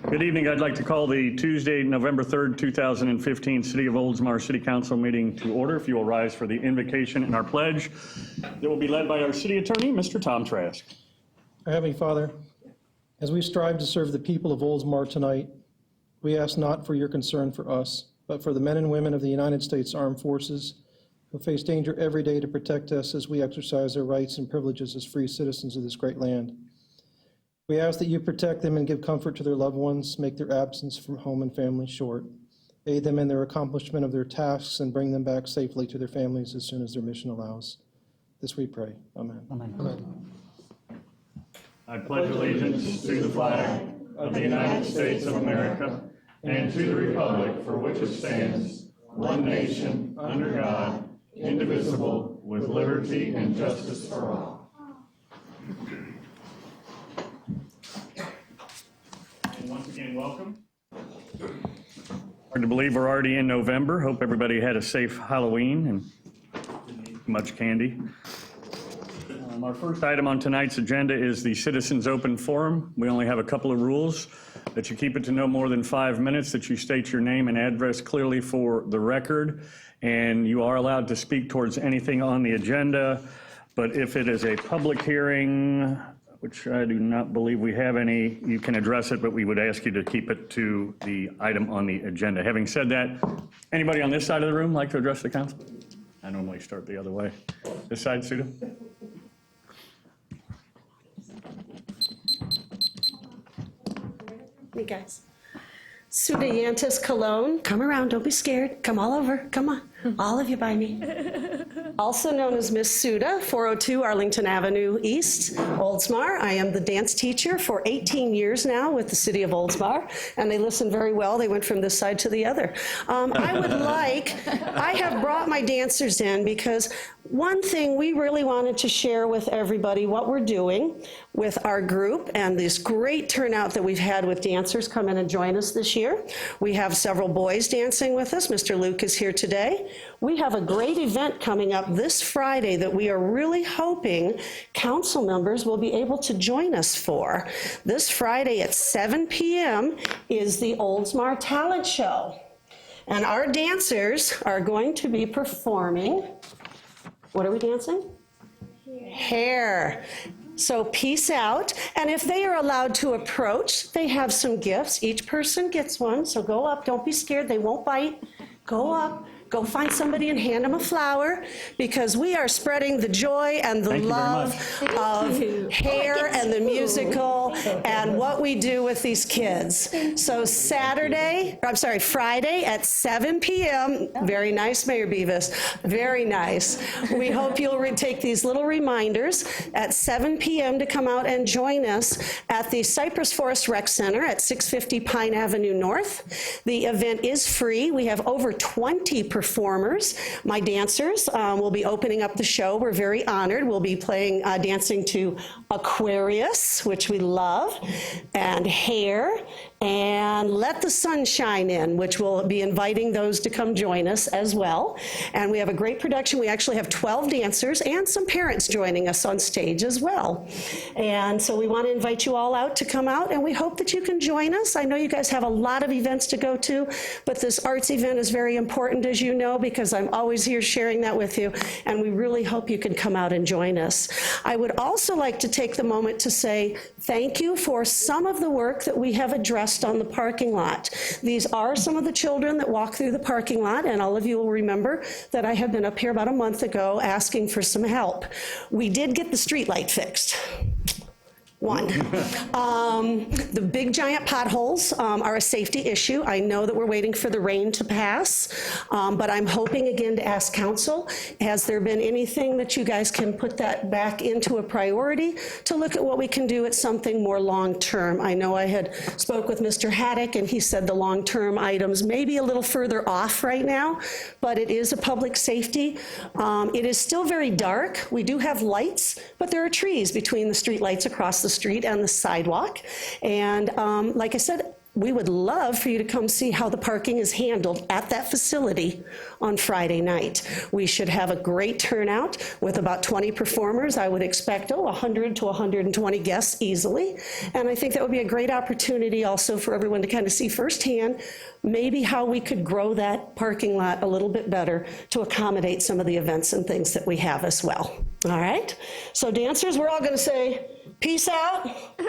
Good evening. I'd like to call the Tuesday, November 3rd, 2015 City of Oldsmar City Council meeting to order. If you will rise for the invocation and our pledge that will be led by our City Attorney, Mr. Tom Trask. Our Heavenly Father, as we strive to serve the people of Oldsmar tonight, we ask not for your concern for us, but for the men and women of the United States Armed Forces who face danger every day to protect us as we exercise our rights and privileges as free citizens of this great land. We ask that you protect them and give comfort to their loved ones, make their absence from home and family short, aid them in their accomplishment of their tasks, and bring them back safely to their families as soon as their mission allows. This we pray. Amen. Amen. Amen. I pledge allegiance to the flag of the United States of America and to the republic for which it stands, one nation, under God, indivisible, with liberty and justice for all. Once again, welcome. Hard to believe we're already in November. Hope everybody had a safe Halloween and didn't eat much candy. Our first item on tonight's agenda is the Citizens Open Forum. We only have a couple of rules: that you keep it to no more than 5 minutes, that you state your name and address clearly for the record, and you are allowed to speak towards anything on the agenda. But if it is a public hearing, which I do not believe we have any, you can address it, but we would ask you to keep it to the item on the agenda. Having said that, anybody on this side of the room like to address the council? I normally start the other way. This side, Suda? Hey guys. Suda Yantis Cologne. Come around, don't be scared. Come all over, come on. All of you by me. Also known as Miss Suda, 402 Arlington Avenue East, Oldsmar. I am the dance teacher for 18 years now with the City of Oldsmar, and they listen very well. They went from this side to the other. I have brought my dancers in because one thing we really wanted to share with everybody what we're doing with our group and this great turnout that we've had with dancers come in and join us this year. We have several boys dancing with us. Mr. Luke is here today. We have a great event coming up this Friday that we are really hoping council members will be able to join us for. This Friday at 7 p.m. is the Oldsmar Talent Show. And our dancers are going to be performing, what are we dancing? Hair. So peace out. And if they are allowed to approach, they have some gifts. Each person gets one, so go up. Don't be scared. They won't bite. Go up. Go find somebody and hand them a flower, because we are spreading the joy and the love of hair and the musical and what we do with these kids. So Friday at 7 p.m. Very nice, Mayor Beavis. Very nice. We hope you'll take these little reminders at 7 p.m. to come out and join us at the Cypress Forest Rec Center at 650 Pine Avenue North. The event is free. We have over 20 performers. My dancers will be opening up the show. We're very honored. We'll be playing, dancing to Aquarius, which we love, and Hair, and Let the Sun Shine In, which we'll be inviting those to come join us as well. And we have a great production. We actually have 12 dancers and some parents joining us on stage as well. And so we want to invite you all out to come out, and we hope that you can join us. I know you guys have a lot of events to go to, but this arts event is very important, as you know, because I'm always here sharing that with you, and we really hope you can come out and join us. I would also like to take the moment to say thank you for some of the work that we have addressed on the parking lot. These are some of the children that walk through the parking lot, and all of you will remember that I have been up here about a month ago asking for some help. We did get the street light fixed. One. The big giant potholes are a safety issue. I know that we're waiting for the rain to pass, but I'm hoping again to ask council, has there been anything that you guys can put that back into a priority to look at what we can do at something more long-term? I know I had spoke with Mr. Haddock, and he said the long-term items may be a little further off right now, but it is a public safety. It is still very dark. We do have lights, but there are trees between the street lights across the street and the sidewalk. And like I said, we would love for you to come see how the parking is handled at that facility on Friday night. We should have a great turnout with about 20 performers. I would expect, 100 to 120 guests easily. And I think that would be a great opportunity also for everyone to kind of see firsthand maybe how we could grow that parking lot a little bit better to accommodate some of the events and things that we have as well. All right? So dancers, we're all going to say, peace out,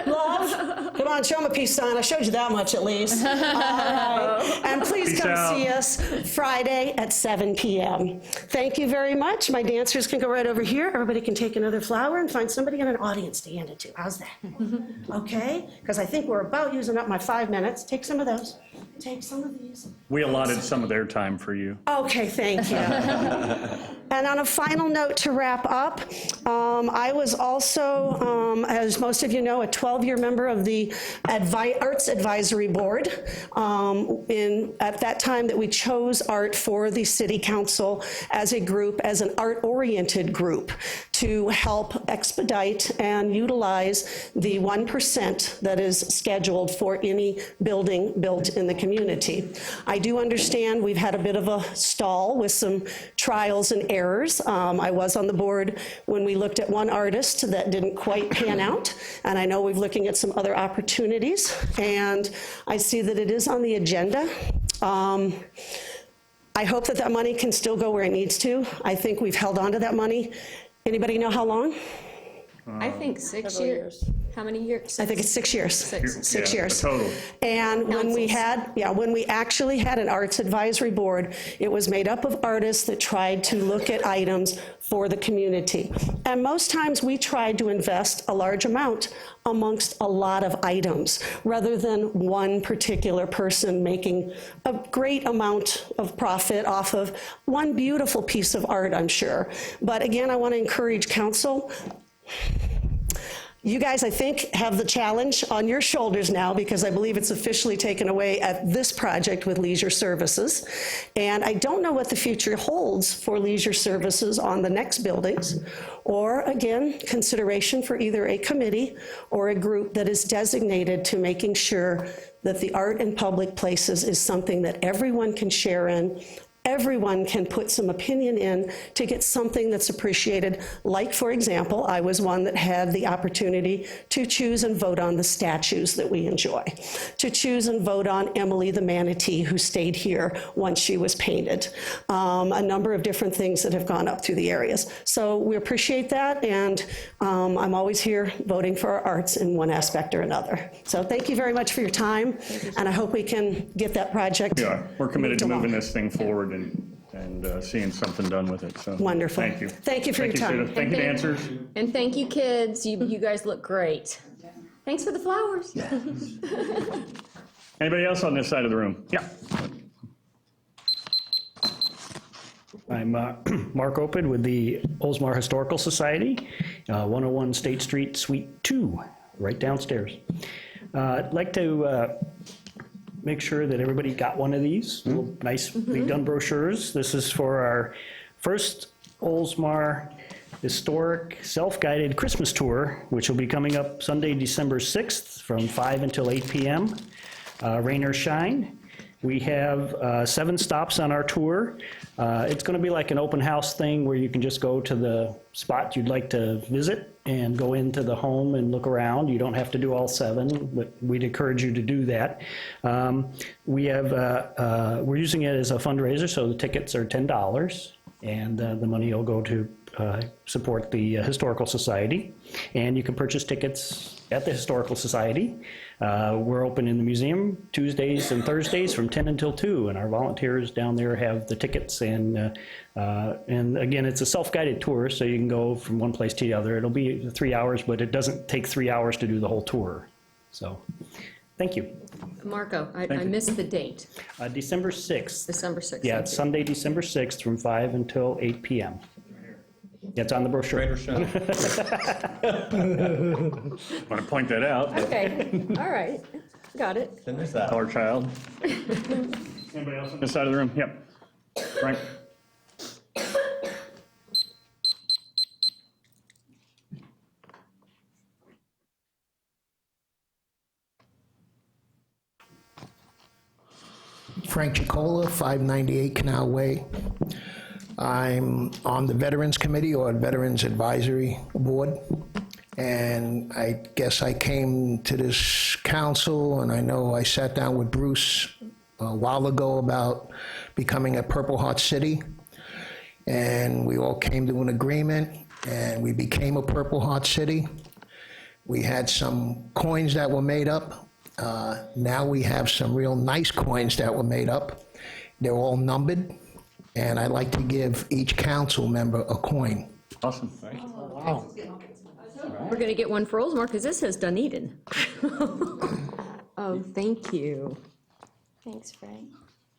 love. Come on, show them a peace sign. I showed you that much at least. All right. And please Peace come out. see us Friday at 7 p.m. Thank you very much. My dancers can go right over here. Everybody can take another flower and find somebody in an audience to hand it to. How's that? Okay? Because I think we're about using up my 5 minutes. Take some of those. Take some of these. We allotted some of their time for you. Okay, thank you. And on a final note to wrap up, I was also, as most of you know, a 12-year member of the Arts Advisory Board. At that time that we chose art for the city council as a group, as an art-oriented group, to help expedite and utilize the 1% that is scheduled for any building built in the community. I do understand we've had a bit of a stall with some trials and errors. I was on the board when we looked at one artist that didn't quite pan out, and I know we're looking at some other opportunities, and I see that it is on the agenda. I hope that that money can still go where it needs to. I think we've held on to that money. Anybody know how long? I think 6 years. How many years? I think it's 6 years. Six Yeah, years. total. And when we had, when we actually had an arts advisory board, it was made up of artists that tried to look at items for the community. And most times we tried to invest a large amount amongst a lot of items, rather than one particular person making a great amount of profit off of one beautiful piece of art, I'm sure. But again, I want to encourage council. You guys, I think, have the challenge on your shoulders now, because I believe it's officially taken away at this project with leisure services. And I don't know what the future holds for leisure services on the next buildings, or again, consideration for either a committee or a group that is designated to making sure that the art in public places is something that everyone can share in. Everyone can put some opinion in to get something that's appreciated. Like, for example, I was one that had the opportunity to choose and vote on the statues that we enjoy, to choose and vote on Emily the manatee who stayed here once she was painted, a number of different things that have gone up through the areas. So we appreciate that, and I'm always here voting for our arts in one aspect or another. So thank you very much for your time, and I hope we can get that project. We are. We're committed to moved moving along. this thing forward and seeing something done with it, so. Wonderful. Thank you. Thank you for your time. Sarah. Thank you, dancers. And thank you, kids. You guys look great. Thanks for the flowers. Anybody else on this side of the room? Yeah. I'm Mark Opid with the Oldsmar Historical Society, 101 State Street, Suite 2, right downstairs. I'd like to make sure that everybody got one of these little nicely done brochures. This is for our first Oldsmar Historic Self-Guided Christmas Tour, which will be coming up Sunday, December 6th from 5 until 8 p.m., rain or shine. We have 7 stops on our tour. It's going to be like an open house thing where you can just go to the spot you'd like to visit and go into the home and look around. You don't have to do all 7, but we'd encourage you to do that. We're using it as a fundraiser, so the tickets are $10, and the money will go to support the Historical Society. And you can purchase tickets at the Historical Society. We're open in the museum Tuesdays and Thursdays from 10 until 2, and our volunteers down there have the tickets. And again, it's a self-guided tour, so you can go from one place to the other. It'll be 3 hours, but it doesn't take 3 hours to do the whole tour. So, thank you. Marco, I you. missed the date. December 6th. December 6th. Yeah, thank it's you. Sunday, December 6th from 5 until 8 p.m. Yeah, it's on the brochure. Want to point that out? Okay, all right, got it. Our child. Anybody else on this side of the room? Yep. Frank? Frank Chicola, 598 Canal Way. I'm on the Veterans Committee or Veterans Advisory Board. And I guess I came to this council, and I know I sat down with Bruce a while ago about becoming a Purple Heart City. And we all came to an agreement, and we became a Purple Heart City. We had some coins that were made up. Now we have some real nice coins that were made up. They're all numbered, and I'd like to give each council member a coin. Awesome. Wow. We're gonna get one for Oldsmar, because this says Dunedin. Oh, thank you. Thanks, Frank.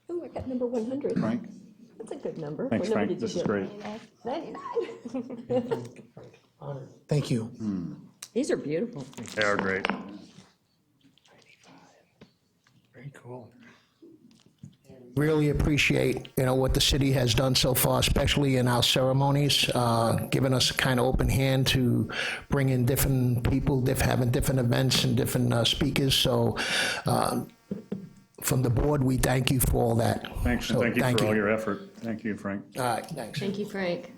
Oh, I got number 100. Frank? That's a good number. Thanks, What number Frank. did you This is get? great. 99. Thank you. These are beautiful. They are great. Very cool. Really appreciate, what the city has done so far, especially in our ceremonies, giving us a kind of open hand to bring in different people, having different events and different speakers. So from the board, we thank you for all that. Thanks, and So, thank you for all your effort. Thank you, Frank. All right, thanks. Thank you, Frank.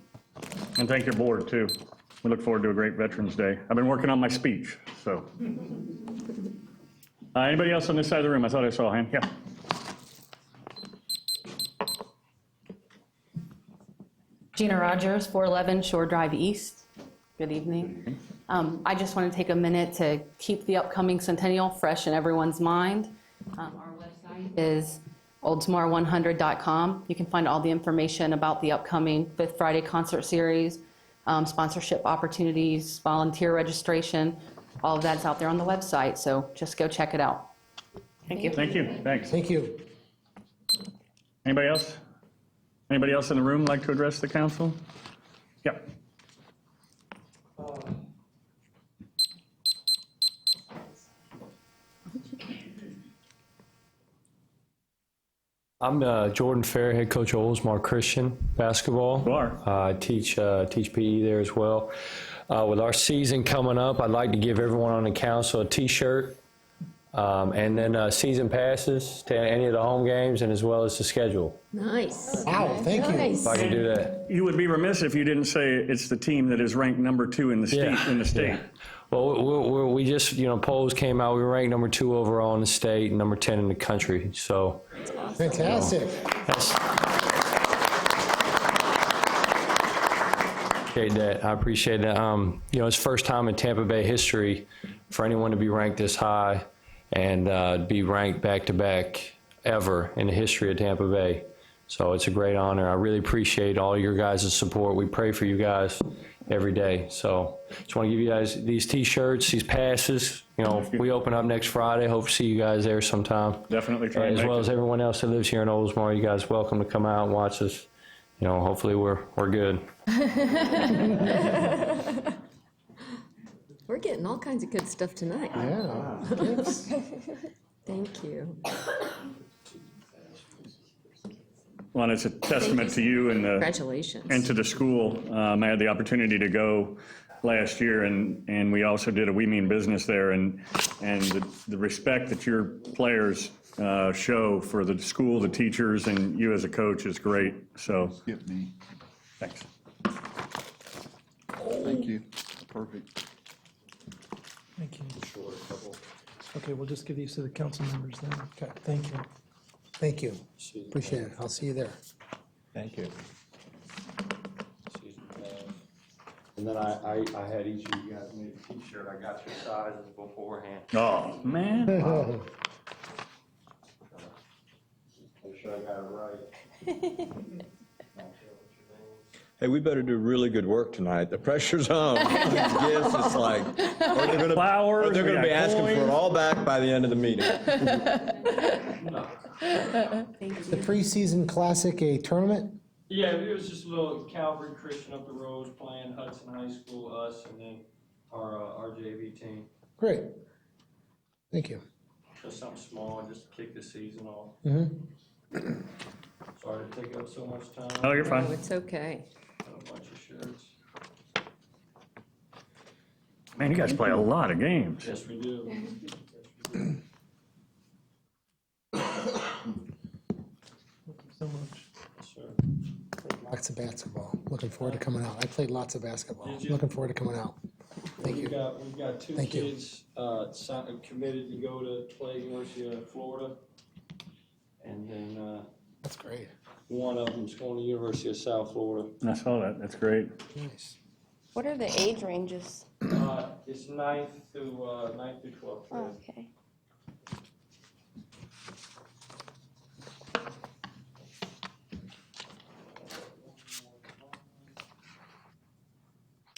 And thank your board, too. We look forward to a great Veterans Day. I've been working on my speech, so. Anybody else on this side of the room? I thought I saw a hand. Yeah. Gina Rogers, 411 Shore Drive East. Good evening. I just want to take a minute to keep the upcoming centennial fresh in everyone's mind. Our website is oldsmar100.com. You can find all the information about the upcoming Fifth Friday concert series, sponsorship opportunities, volunteer registration. All of that's out there on the website, so just go check it out. Thank you. Thank you. Thanks. Thank you. Anybody else? Anybody else in the room like to address the council? Yep. I'm Jordan Fair, head coach of Oldsmar Christian basketball. You are. I teach PE there as well. With our season coming up, I'd like to give everyone on the council a T-shirt and then season passes to any of the home games and as well as the schedule. Nice. Wow, thank you. Nice. If I can do that. You would be remiss if you didn't say it's the team that is ranked number 2 in the state. Yeah. Well, we just, polls came out. We were ranked number 2 overall in the state and number 10 in the country. So Fantastic. I appreciate that. It's first time in Tampa Bay history for anyone to be ranked this high and be ranked back-to-back ever in the history of Tampa Bay. So it's a great honor. I really appreciate all your guys' support. We pray for you guys every day. So just want to give you guys these T-shirts, these passes. We open up next Friday. Hope to see you guys there sometime. Definitely try and As make well it. as everyone else that lives here in Oldsmar. You guys welcome to come out and watch us. Hopefully we're good. We're getting all kinds of good stuff tonight. Yeah. Thanks. Thank you. Well, and it's a testament to you and Congratulations. and to the school. I had the opportunity to go last year, and we also did a We Mean Business there, and the respect that your players show for the school, the teachers, and you as a coach is great. So, Skip me. thanks. Thank you. Perfect. Thank you. Okay, we'll just give these to the council members then. Okay, thank you. Thank you. Appreciate it. I'll see you there. Thank you. And then I had each of you guys make a T-shirt. I got your sizes beforehand. Oh, man. Make sure I got it right. Hey, we better do really good work tonight. The pressure's on. Yes, it's like, or they're gonna, Flowers, or they're we gonna got be asking for it coins. all back by the end of the meeting. The preseason classic, a tournament? Yeah, it was just a little Calvary Christian up the road playing Hudson High School, us, and then our JV team. Great. Thank you. Just something small, just to kick the season off. Mm-hmm. Sorry to take up so much time. Oh, you're fine. Oh, it's okay. Got a bunch of shirts. Man, you guys play a lot of games. Yes, we do. so much. Lots of basketball. Looking forward to coming out. I played lots of basketball. Looking forward to coming out. Thank you. We've got two Thank you. kids committed to go to play University of Florida. And then That's great. one of them's going to University of South Florida. I saw that. That's great. Nice. What are the age ranges? It's 9th through 12th grade. Oh, okay.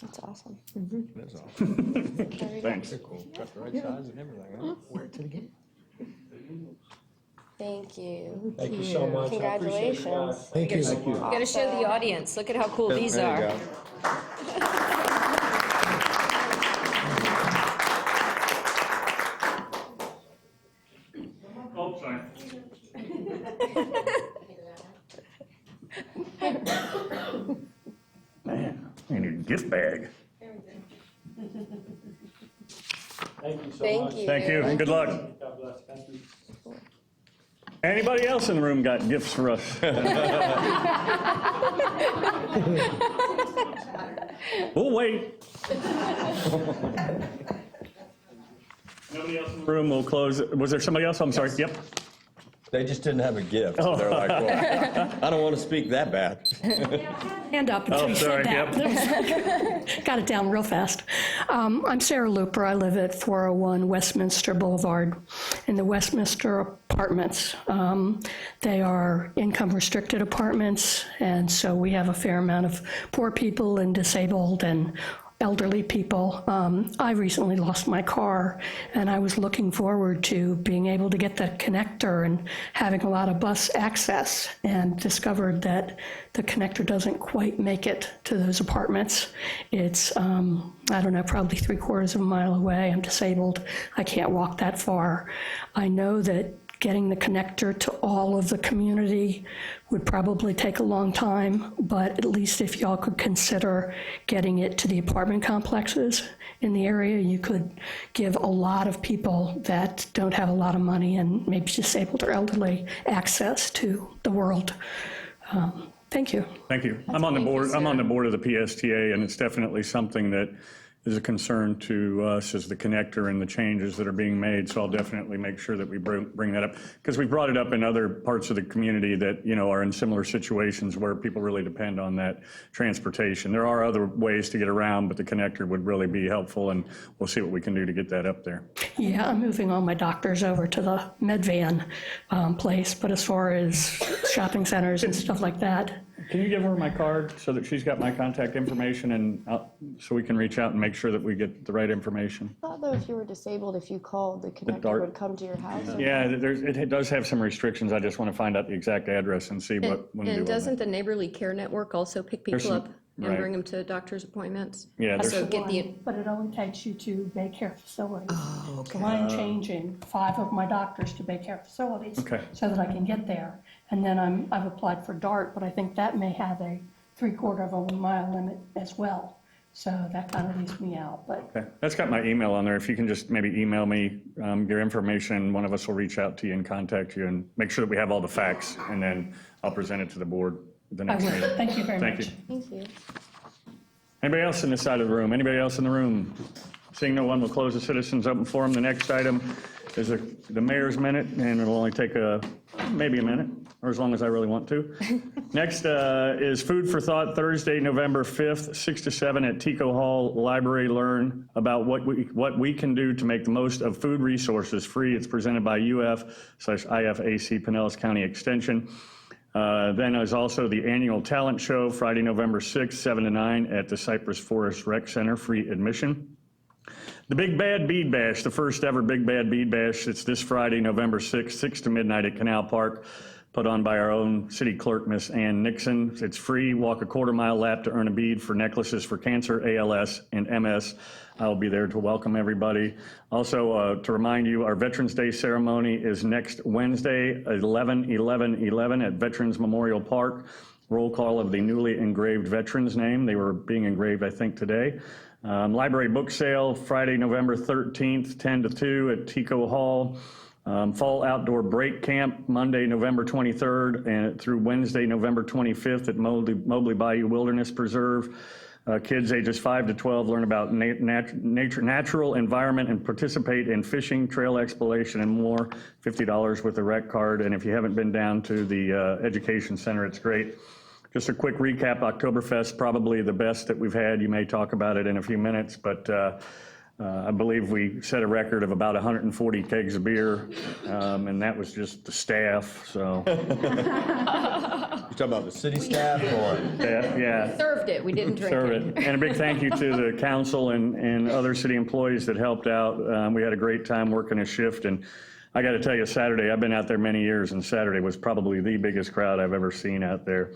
That's awesome. That's awesome. Very Thanks. nice. Cool. Got the right size and everything, huh? Where to the game? Thank you. Thank you so much. I appreciate it, guys. Congratulations. Thank you. You gotta show the audience, look at how cool these There you are. go. Oh, sorry. Man, I need a gift bag. Thank you so Thank much. you. Thank you, and good luck. God bless. Thank you. Anybody else in the room got gifts for us? We'll wait. Nobody else in the room, we'll close. Was there somebody else? I'm sorry. Yep. They just didn't have a gift. So they're like, well, I don't want to speak that bad. Hand up until Oh, you sorry. said that. Got it down real fast. I'm Sarah Looper. I live at 401 Westminster Boulevard in the Westminster Apartments. They are income-restricted apartments, and so we have a fair amount of poor people and disabled and elderly people. I recently lost my car, and I was looking forward to being able to get that connector and having a lot of bus access, and discovered that the connector doesn't quite make it to those apartments. It's, I don't know, probably 3/4 of a mile away. I'm disabled. I can't walk that far. I know that getting the connector to all of the community would probably take a long time, but at least if y'all could consider getting it to the apartment complexes in the area, you could give a lot of people that don't have a lot of money and maybe disabled or elderly access to the world. Thank you. Thank you. I'm on the board. I'm on the board of the PSTA, and it's definitely something that is a concern to us, is the connector and the changes that are being made. So I'll definitely make sure that we bring that up, because we brought it up in other parts of the community that, you know, are in similar situations where people really depend on that transportation. There are other ways to get around, but the connector would really be helpful, and we'll see what we can do to get that up there. Yeah, I'm moving all my doctors over to the Medvan place, but as far as shopping centers and stuff like that. Can you give her my card so that she's got my contact information, and so we can reach out and make sure that we get the right information? I thought though if you were disabled, if you called, the connector dart. would come to your house. Yeah, it does have some restrictions. I just want to find out the exact address and see what we can do And on doesn't that. the Neighborly Care Network also pick There's people some- up and right. bring them to doctor's appointments? Yeah, there's So some- get the, But it only takes you to daycare facilities. So I'm changing 5 of my doctors to daycare facilities. Okay. So that I can get there. And then I've applied for DART, but I think that may have a 3/4 of a mile limit as well. So that kind of leaves me out, but Okay, that's got my email on there. If you can just maybe email me your information, one of us will reach out to you and contact you and make sure that we have all the facts, and then I'll present it to the board at the I next will. meeting. Thank you very much. Thank you. Thank you. Anybody else in this side of the room? Anybody else in the room? Seeing no one, we'll close the citizens open forum. The next item is the mayor's minute, and it'll only take maybe a minute, or as long as I really want to. Next is Food for Thought, Thursday, November 5th, 6 to 7 at Tico Hall Library. Learn about what we can do to make the most of food resources free. It's presented by UF/IFAC Pinellas County Extension. Then is also the annual talent show, Friday, November 6th, 7 to 9 at the Cypress Forest Rec Center, free admission. The Big Bad Bead Bash, the first ever Big Bad Bead Bash. It's this Friday, November 6th, 6 to midnight at Canal Park, put on by our own city clerk, Miss Ann Nixon. It's free. Walk a quarter-mile lap to earn a bead for necklaces for cancer, ALS, and MS. I'll be there to welcome everybody. Also, to remind you, our Veterans Day ceremony is next Wednesday, 11/11/11 at Veterans Memorial Park. Roll call of the newly engraved veterans' name. They were being engraved, I think, today. Library book sale, Friday, November 13th, 10 to 2 at Tico Hall. Fall Outdoor Break Camp, Monday, November 23rd, and through Wednesday, November 25th at Mobley Bayou Wilderness Preserve. Kids ages 5 to 12 learn about natural environment and participate in fishing, trail exploration, and more. $50 with a rec card. And if you haven't been down to the Education Center, it's great. Just a quick recap, Oktoberfest, probably the best that we've had. You may talk about it in a few minutes, but I believe we set a record of about 140 kegs of beer, and that was just the staff, so. You talking about the city staff or? Yeah. Served it, we didn't drink Serve it. it. And a big thank you to the council and other city employees that helped out. We had a great time working a shift, and I got to tell you, Saturday, I've been out there many years, and Saturday was probably the biggest crowd I've ever seen out there.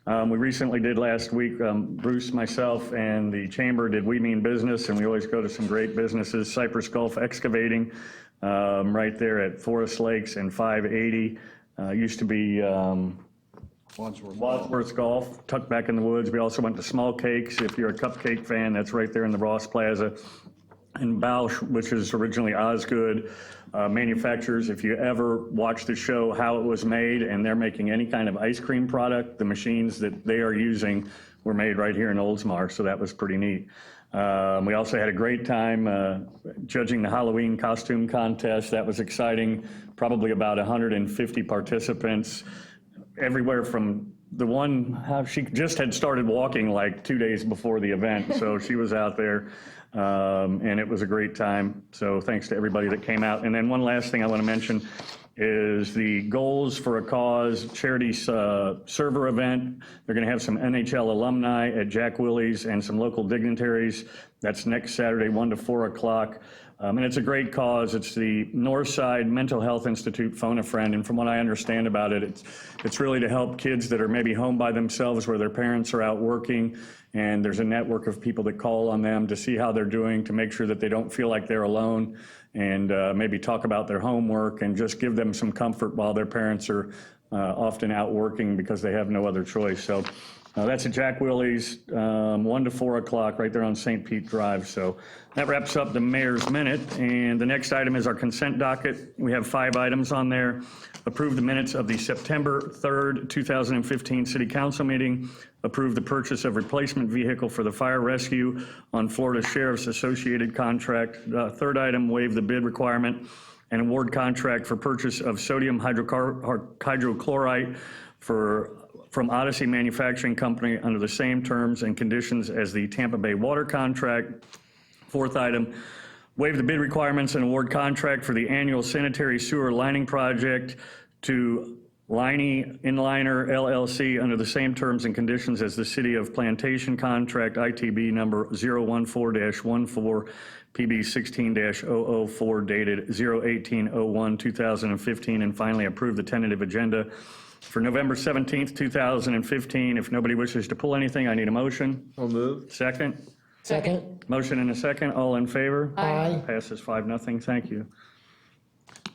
We recently did last week, Bruce, myself, and the chamber did We Mean Business, and we always go to some great businesses. Cypress Gulf Excavating, right there at Forest Lakes and 580. Used to be Wadsworth Golf, tucked back in the woods. We also went to Small Cakes. If you're a cupcake fan, that's right there in the Ross Plaza. And Bausch, which is originally Osgood Manufacturers. If you ever watch the show How It Was Made, and they're making any kind of ice cream product, the machines that they are using were made right here in Oldsmar, so that was pretty neat. We also had a great time judging the Halloween costume contest. That was exciting. Probably about 150 participants, everywhere from the one, she just had started walking like 2 days before the event, so she was out there. And it was a great time. So thanks to everybody that came out. And then one last thing I want to mention is the Goals for a Cause charity server event. They're going to have some NHL alumni at Jack Willie's and some local dignitaries. That's next Saturday, 1 to 4 o'clock. And it's a great cause. It's the Northside Mental Health Institute Phone a Friend. And from what I understand about it, it's really to help kids that are maybe home by themselves where their parents are out working. And there's a network of people that call on them to see how they're doing, to make sure that they don't feel like they're alone, and maybe talk about their homework and just give them some comfort while their parents are often out working because they have no other choice. So that's at Jack Willie's, 1 to 4 o'clock right there on St. Pete Drive. So that wraps up the mayor's minute. And the next item is our consent docket. We have 5 items on there. Approve the minutes of the September 3rd, 2015 City Council meeting. Approve the purchase of replacement vehicle for the fire rescue on Florida Sheriff's Associated contract. Third item, waive the bid requirement and award contract for purchase of sodium hydrochlorite from Odyssey Manufacturing Company under the same terms and conditions as the Tampa Bay Water contract. Fourth item, waive the bid requirements and award contract for the Annual Sanitary Sewer Lining project to Layne Inliner LLC under the same terms and conditions as the City of Plantation contract, ITB number 014-14, PB 16-004, dated 018/01/2015. And finally, approve the tentative agenda for November 17th, 2015. If nobody wishes to pull anything, I need a motion. So moved. Second. Second. Motion and a second. All in favor? Aye. Passes 5-0. Thank you.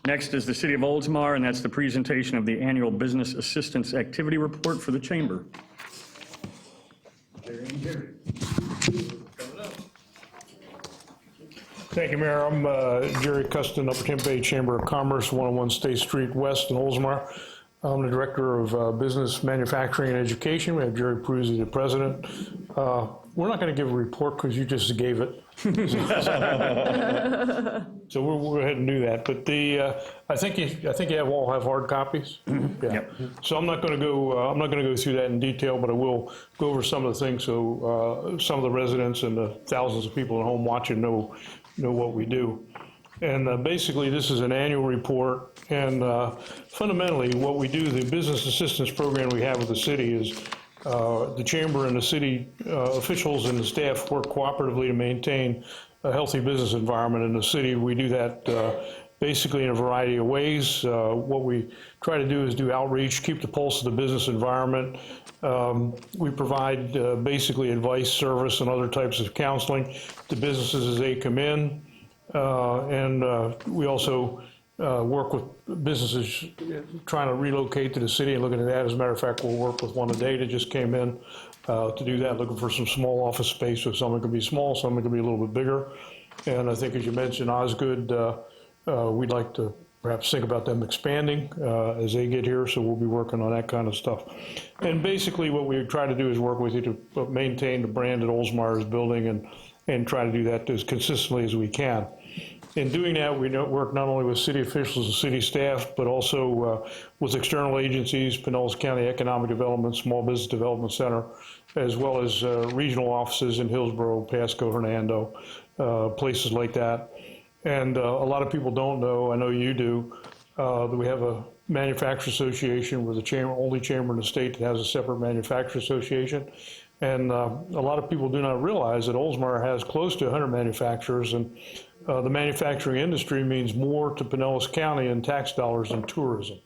Next is the City of Oldsmar, and that's the presentation of the annual Business Assistance Activity Report for the Chamber. Thank you, Mayor. I'm Jerry Custon, Upper Tampa Bay Chamber of Commerce, 101 State Street West in Oldsmar. I'm the Director of Business, Manufacturing, and Education. We have Jerry Peruzzi, the President. We're not going to give a report because you just gave it. So we'll go ahead and do that. But I think you all have hard copies. Yeah. Yep. So I'm not going to go through that in detail, but I will go over some of the things so some of the residents and the thousands of people at home watching know what we do. And basically, this is an annual report. And fundamentally, what we do, the business assistance program we have with the city is the chamber and the city officials and the staff work cooperatively to maintain a healthy business environment in the city. We do that basically in a variety of ways. What we try to do is do outreach, keep the pulse of the business environment. We provide basically advice, service, and other types of counseling to businesses as they come in. And we also work with businesses trying to relocate to the city and looking at that. As a matter of fact, we'll work with one today that just came in to do that, looking for some small office space. So some can be small, some can be a little bit bigger. And I think, as you mentioned, Osgood, we'd like to perhaps think about them expanding as they get here, so we'll be working on that kind of stuff. And basically what we try to do is work with you to maintain the brand that Oldsmar is building and try to do that as consistently as we can. In doing that, we work not only with city officials and city staff, but also with external agencies, Pinellas County Economic Development, Small Business Development Center, as well as regional offices in Hillsborough, Pasco, Hernando, places like that. And a lot of people don't know, I know you do, that we have a manufacturer association. We're the only chamber in the state that has a separate manufacturer association. And a lot of people do not realize that Oldsmar has close to 100 manufacturers, and the manufacturing industry means more to Pinellas County in tax dollars than tourism.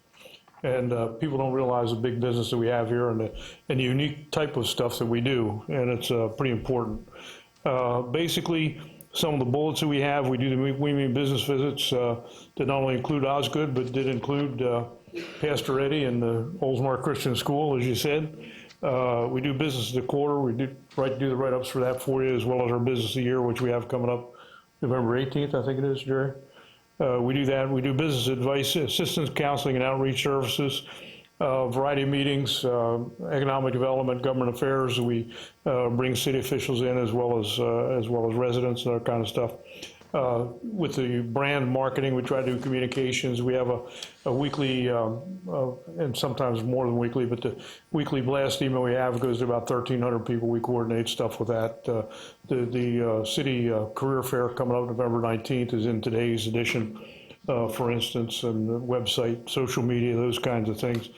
And people don't realize the big business that we have here and the unique type of stuff that we do, and it's pretty important. Basically, some of the bullets that we have, we do the We Mean Business visits that not only include Osgood, but did include Pastor Eddie and the Oldsmar Christian School, as you said. We do business of the quarter. We do the write-ups for that for you, as well as our business of the year, which we have coming up November 18th, I think it is, Jerry. We do that. We do business advice, assistance, counseling, and outreach services, variety of meetings, economic development, government affairs. We bring city officials in as well as residents and that kind of stuff. With the brand marketing, we try to do communications. We have a weekly, and sometimes more than weekly, but the weekly blast email we have goes to about 1,300 people. We coordinate stuff with that. The city career fair coming up November 19th is in today's edition, for instance, and the website, social media, those kinds of things,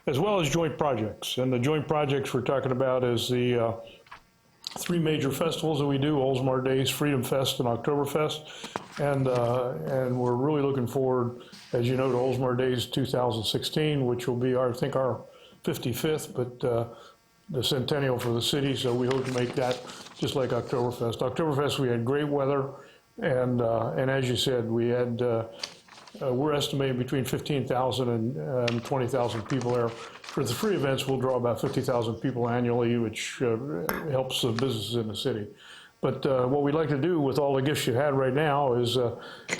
as well as joint projects. And the joint projects we're talking about is the 3 major festivals that we do: Oldsmar Days, Freedom Fest, and Oktoberfest. And we're really looking forward, as you know, to Oldsmar Days 2016, which will be, I think, our 55th, but the centennial for the city. So we hope to make that just like Oktoberfest. Oktoberfest, we had great weather, and as you said, we had we're estimating between 15,000 and 20,000 people there. For the free events, we'll draw about 50,000 people annually, which helps the businesses in the city. But what we'd like to do with all the gifts you had right now is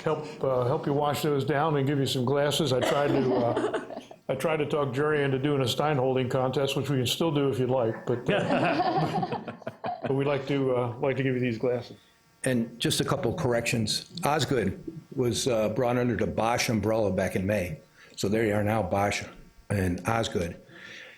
help you wash those down and give you some glasses. I tried to talk Jerry into doing a Stein holding contest, which we can still do if you'd like, but we'd like to give you these glasses. And just a couple of corrections. Osgood was brought under the Bosch umbrella back in May. So there you are now, Bosch and Osgood.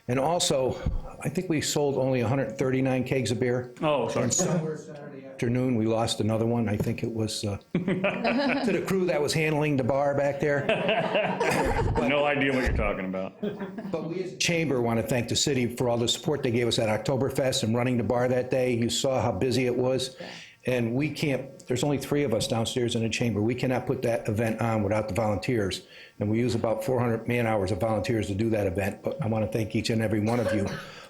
And also, I think we sold only 139 kegs of beer. Oh, sorry. And somewhere Saturday afternoon, we lost another one. I think it was to the crew that was handling the bar back there. No idea what you're talking about. But we as a chamber want to thank the city for all the support they gave us at Oktoberfest and running the bar that day. You saw how busy it was. And we can't, there's only 3 of us downstairs in the chamber. We cannot put that event on without the volunteers. And we use about 400 man hours of volunteers to do that event. But I want to thank each and every one of you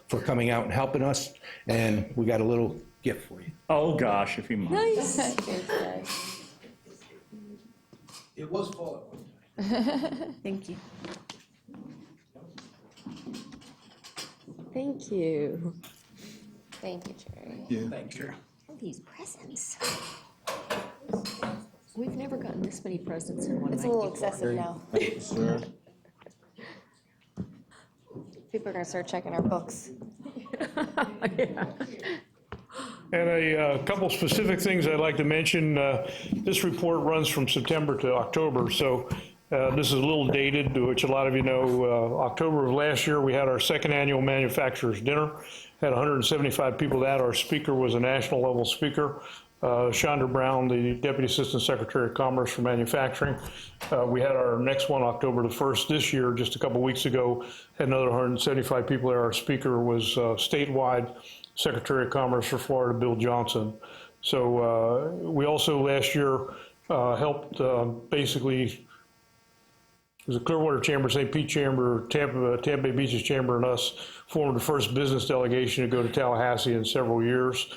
for coming out and helping us. And we got a little gift for you. Oh, gosh, if you mind. Nice. It was full at one time. Thank you. Thank you. Thank you, Jerry. Thank you. These presents. We've never gotten this many presents in one night. It's a little before. excessive now. Thank you, sir. People are gonna start checking our books. Yeah. And a couple specific things I'd like to mention. This report runs from September to October, so this is a little dated, which a lot of you know. October of last year, we had our 2nd annual manufacturers dinner. Had 175 people at that. Our speaker was a national level speaker, Chandra Brown, the Deputy Assistant Secretary of Commerce for Manufacturing. We had our next one October the 1st this year, just a couple weeks ago. Had another 175 people there. Our speaker was statewide Secretary of Commerce for Florida, Bill Johnson. So we also last year helped basically, it was a Clearwater Chamber, St. Pete Chamber, Tampa Bay Beaches Chamber, and us formed the first business delegation to go to Tallahassee in several years.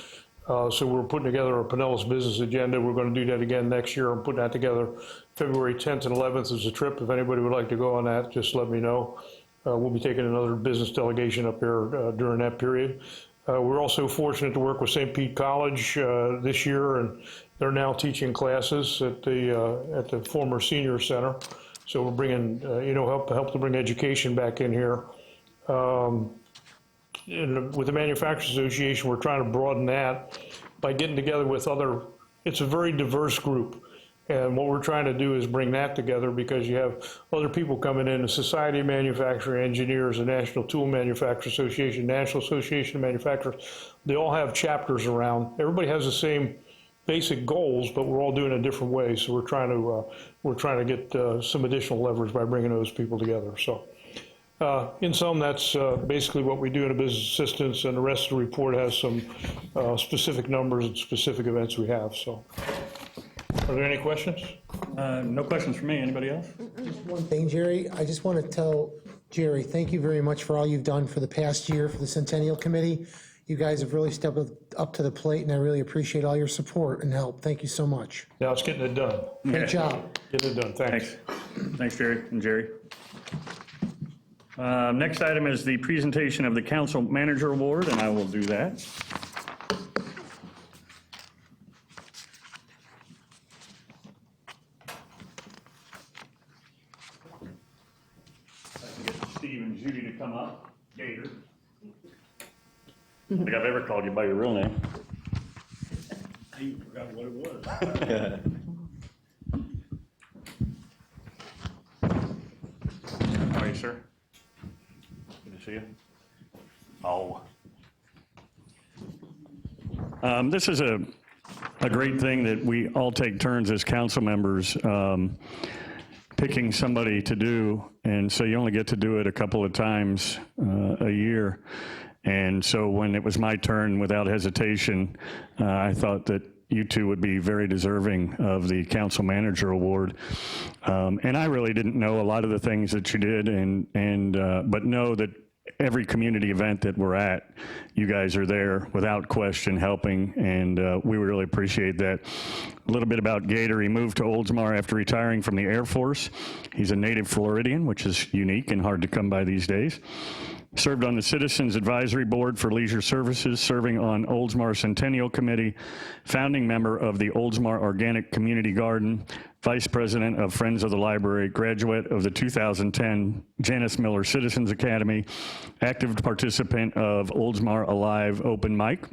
So we're putting together a Pinellas business agenda. We're going to do that again next year. I'm putting that together February 10th and 11th as a trip. If anybody would like to go on that, just let me know. We'll be taking another business delegation up there during that period. We're also fortunate to work with St. Pete College this year, and they're now teaching classes at the former senior center. So we're bringing, help to bring education back in here. And with the Manufacturers Association, we're trying to broaden that by getting together with it's a very diverse group. And what we're trying to do is bring that together because you have other people coming in, the Society of Manufacturing Engineers, the National Tool Manufacturers Association, National Association of Manufacturers. They all have chapters around. Everybody has the same basic goals, but we're all doing it in different ways. So we're trying to get some additional leverage by bringing those people together. So in sum, that's basically what we do in a business assistance, and the rest of the report has some specific numbers and specific events we have. So are there any questions? No questions for me. Anybody else? Just one thing, Jerry. I just want to tell Jerry, thank you very much for all you've done for the past year for the Centennial Committee. You guys have really stepped up to the plate, and I really appreciate all your support and help. Thank you so much. Now it's getting it done. Great job. Getting it done. Thanks. Thanks, Jerry and Jerry. Next item is the presentation of the Council Manager Award, and I will do that. I can get Steve and Judy to come up. Gator. I don't think I've ever called you by your real name. I even forgot what it was. How are you, sir? Good to see you. Oh. This is a great thing that we all take turns as council members picking somebody to do, and so you only get to do it a couple of times a year. And so when it was my turn, without hesitation, I thought that you two would be very deserving of the Council Manager Award. And I really didn't know a lot of the things that you did, but know that every community event that we're at, you guys are there without question helping, and we really appreciate that. A little bit about Gator. He moved to Oldsmar after retiring from the Air Force. He's a native Floridian, which is unique and hard to come by these days. Served on the Citizens Advisory Board for Leisure Services, serving on Oldsmar Centennial Committee, founding member of the Oldsmar Organic Community Garden, Vice President of Friends of the Library, graduate of the 2010 Janice Miller Citizens Academy, active participant of Oldsmar Alive Open Mic.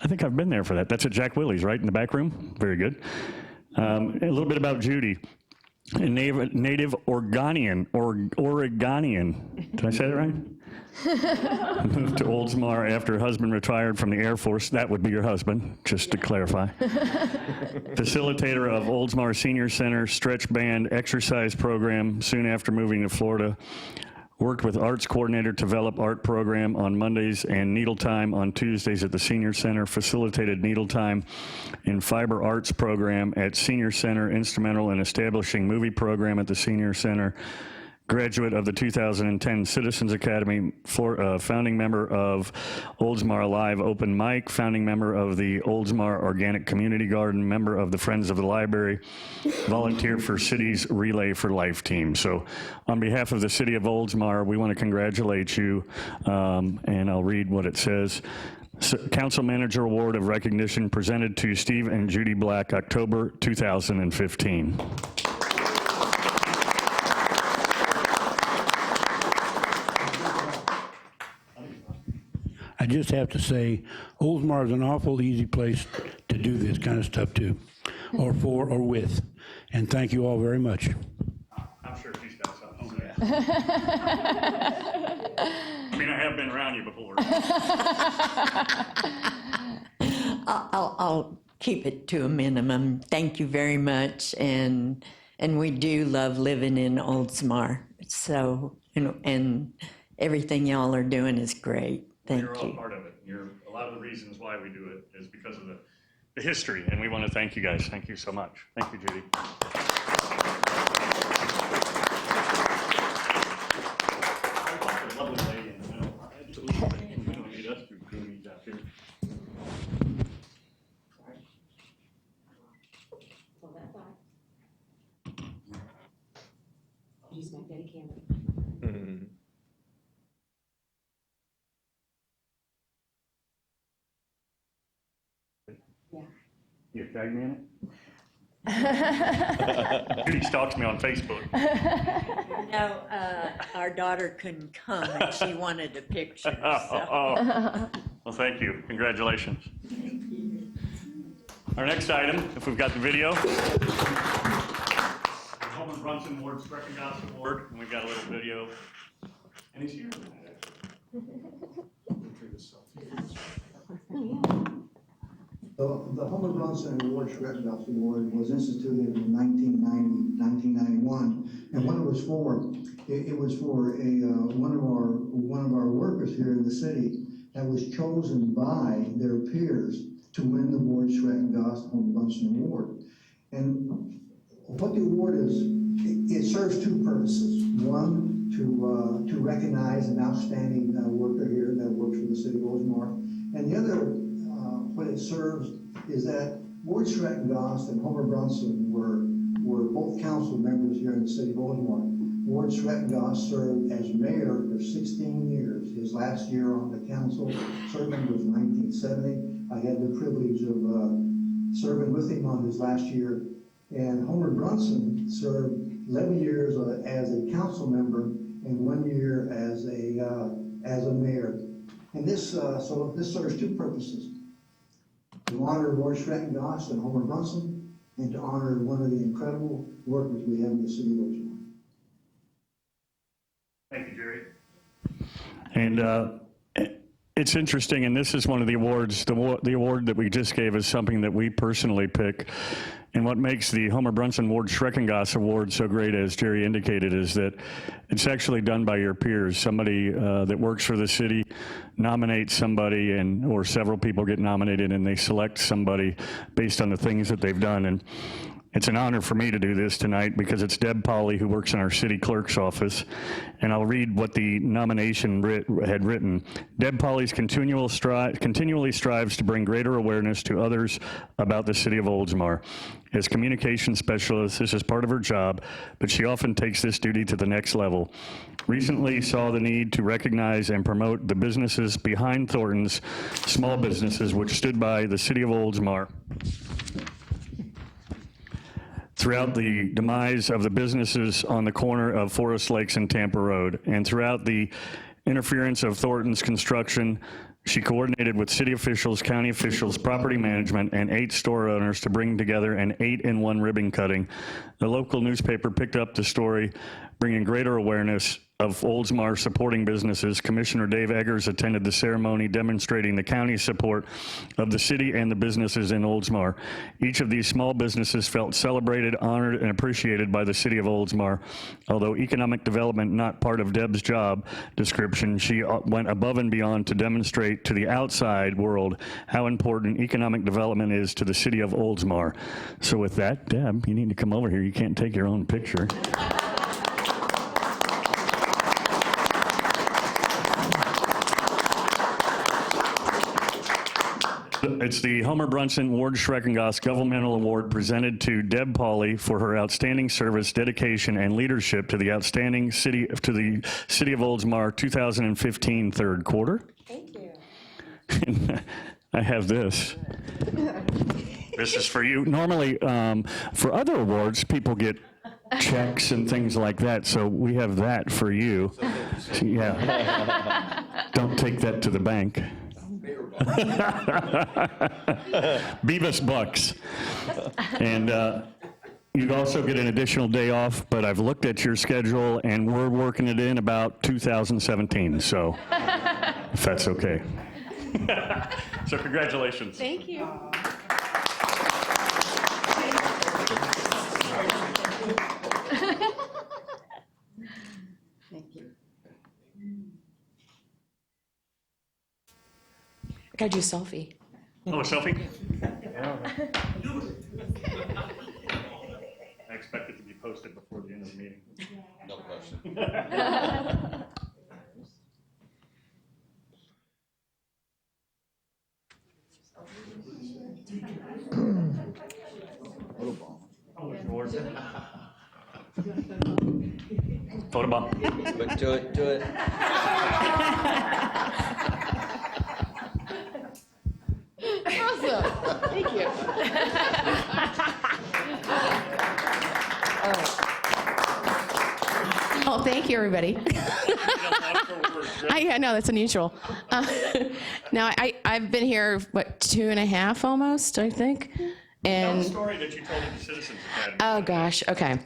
I think I've been there for that. That's at Jack Willie's, right, in the back room? Very good. A little bit about Judy. A native Oregonian. Did I say that right? Moved to Oldsmar after her husband retired from the Air Force. That would be your husband, just to clarify. Facilitator of Oldsmar Senior Center Stretch Band exercise program soon after moving to Florida. Worked with arts coordinator to develop art program on Mondays and needle time on Tuesdays at the Senior Center. Facilitated needle time in fiber arts program at Senior Center. Instrumental in establishing movie program at the Senior Center. Graduate of the 2010 Citizens Academy, founding member of Oldsmar Live Open Mic, founding member of the Oldsmar Organic Community Garden, member of the Friends of the Library, volunteer for City's Relay for Life team. So on behalf of the City of Oldsmar, we want to congratulate you, and I'll read what it says. Council Manager Award of Recognition presented to Steve and Judy Black, October 2015. I just have to say, Oldsmar is an awful easy place to do this kind of stuff to, or for, or with. And thank you all very much. I'm sure she's got something to say. I mean, I have been around you before. I'll keep it to a minimum. Thank you very much, and we do love living in Oldsmar. So, and everything y'all are doing is great. Thank You're all you. part of it. A lot of the reasons why we do it is because of the history, and we want to thank you guys. Thank you so much. Thank you, Judy. Lovely lady in the middle. Absolutely. We don't need us to goonies out here. Use my Betty camera. You tag me in it? Judy stalks me on Facebook. No, our daughter couldn't come and she wanted a picture, so. Well, thank you. Congratulations. Our next item, if we've got the video. Homer Brunson-Ward Schrecengost Award, and we've got a little video. And he's here. The Homer Brunson Ward Schrecengost Award was instituted in 1991, and what it was for, it was for one of our workers here in the city that was chosen by their peers to win the Ward Schrecengost Homer Brunson Award. And what the award is, it serves two purposes. One, to recognize an outstanding worker here that works for the city of Oldsmar, and the other, what it serves is that Ward Schrecengost and Homer Brunson were both council members here in the city of Oldsmar. Ward Schrecengost served as mayor for 16 years. His last year on the council, serving was 1970. I had the privilege of serving with him on his last year. And Homer Brunson served 11 years as a council member and 1 year as a mayor. And this serves two purposes: to honor Ward Schrecengost and Homer Brunson, and to honor one of the incredible workers we have in the city of Oldsmar. Thank you, Jerry. And it's interesting, and this is one of the awards, the award that we just gave is something that we personally pick. And what makes the Homer Brunson Ward Schrecengost Award so great, as Jerry indicated, is that it's actually done by your peers. Somebody that works for the city nominates somebody, or several people get nominated, and they select somebody based on the things that they've done. And it's an honor for me to do this tonight because it's Deb Polly, who works in our city clerk's office. And I'll read what the nomination had written. Deb Polly continually strives to bring greater awareness to others about the city of Oldsmar. As communication specialist, this is part of her job, but she often takes this duty to the next level. Recently saw the need to recognize and promote the businesses behind Thornton's, small businesses which stood by the city of Oldsmar throughout the demise of the businesses on the corner of Forest Lakes and Tampa Road, and throughout the interference of Thornton's construction. She coordinated with city officials, county officials, property management, and 8 store owners to bring together an 8-in-1 ribbon cutting. The local newspaper picked up the story, bringing greater awareness of Oldsmar supporting businesses. Commissioner Dave Eggers attended the ceremony demonstrating the county's support of the city and the businesses in Oldsmar. Each of these small businesses felt celebrated, honored, and appreciated by the city of Oldsmar. Although economic development not part of Deb's job description, she went above and beyond to demonstrate to the outside world how important economic development is to the city of Oldsmar. So with that, Deb, you need to come over here. You can't take your own picture. It's the Homer Brunson Ward Schrecengost Governmental Award presented to Deb Polly for her outstanding service, dedication, and leadership to the outstanding city of Oldsmar 2015 third quarter. Thank you. I have this. This is for you. Normally, for other awards, people get checks and things like that, so we have that for you. Yeah. Don't take that to the bank. Beavis bucks. And you'd also get an additional day off, but I've looked at your schedule and we're working it in about 2017, so if that's okay. So congratulations. Thank you. Thank you. I gotta do a selfie. Oh, a selfie? I expect it to be posted before the end of the meeting. No question. Photobomb. Do it. Awesome. Thank you. Thank you, everybody. I know, that's unusual. No, I've been here, what, 2.5 almost, I think? Tell And the story that you told at the Citizens Academy. oh, gosh, okay.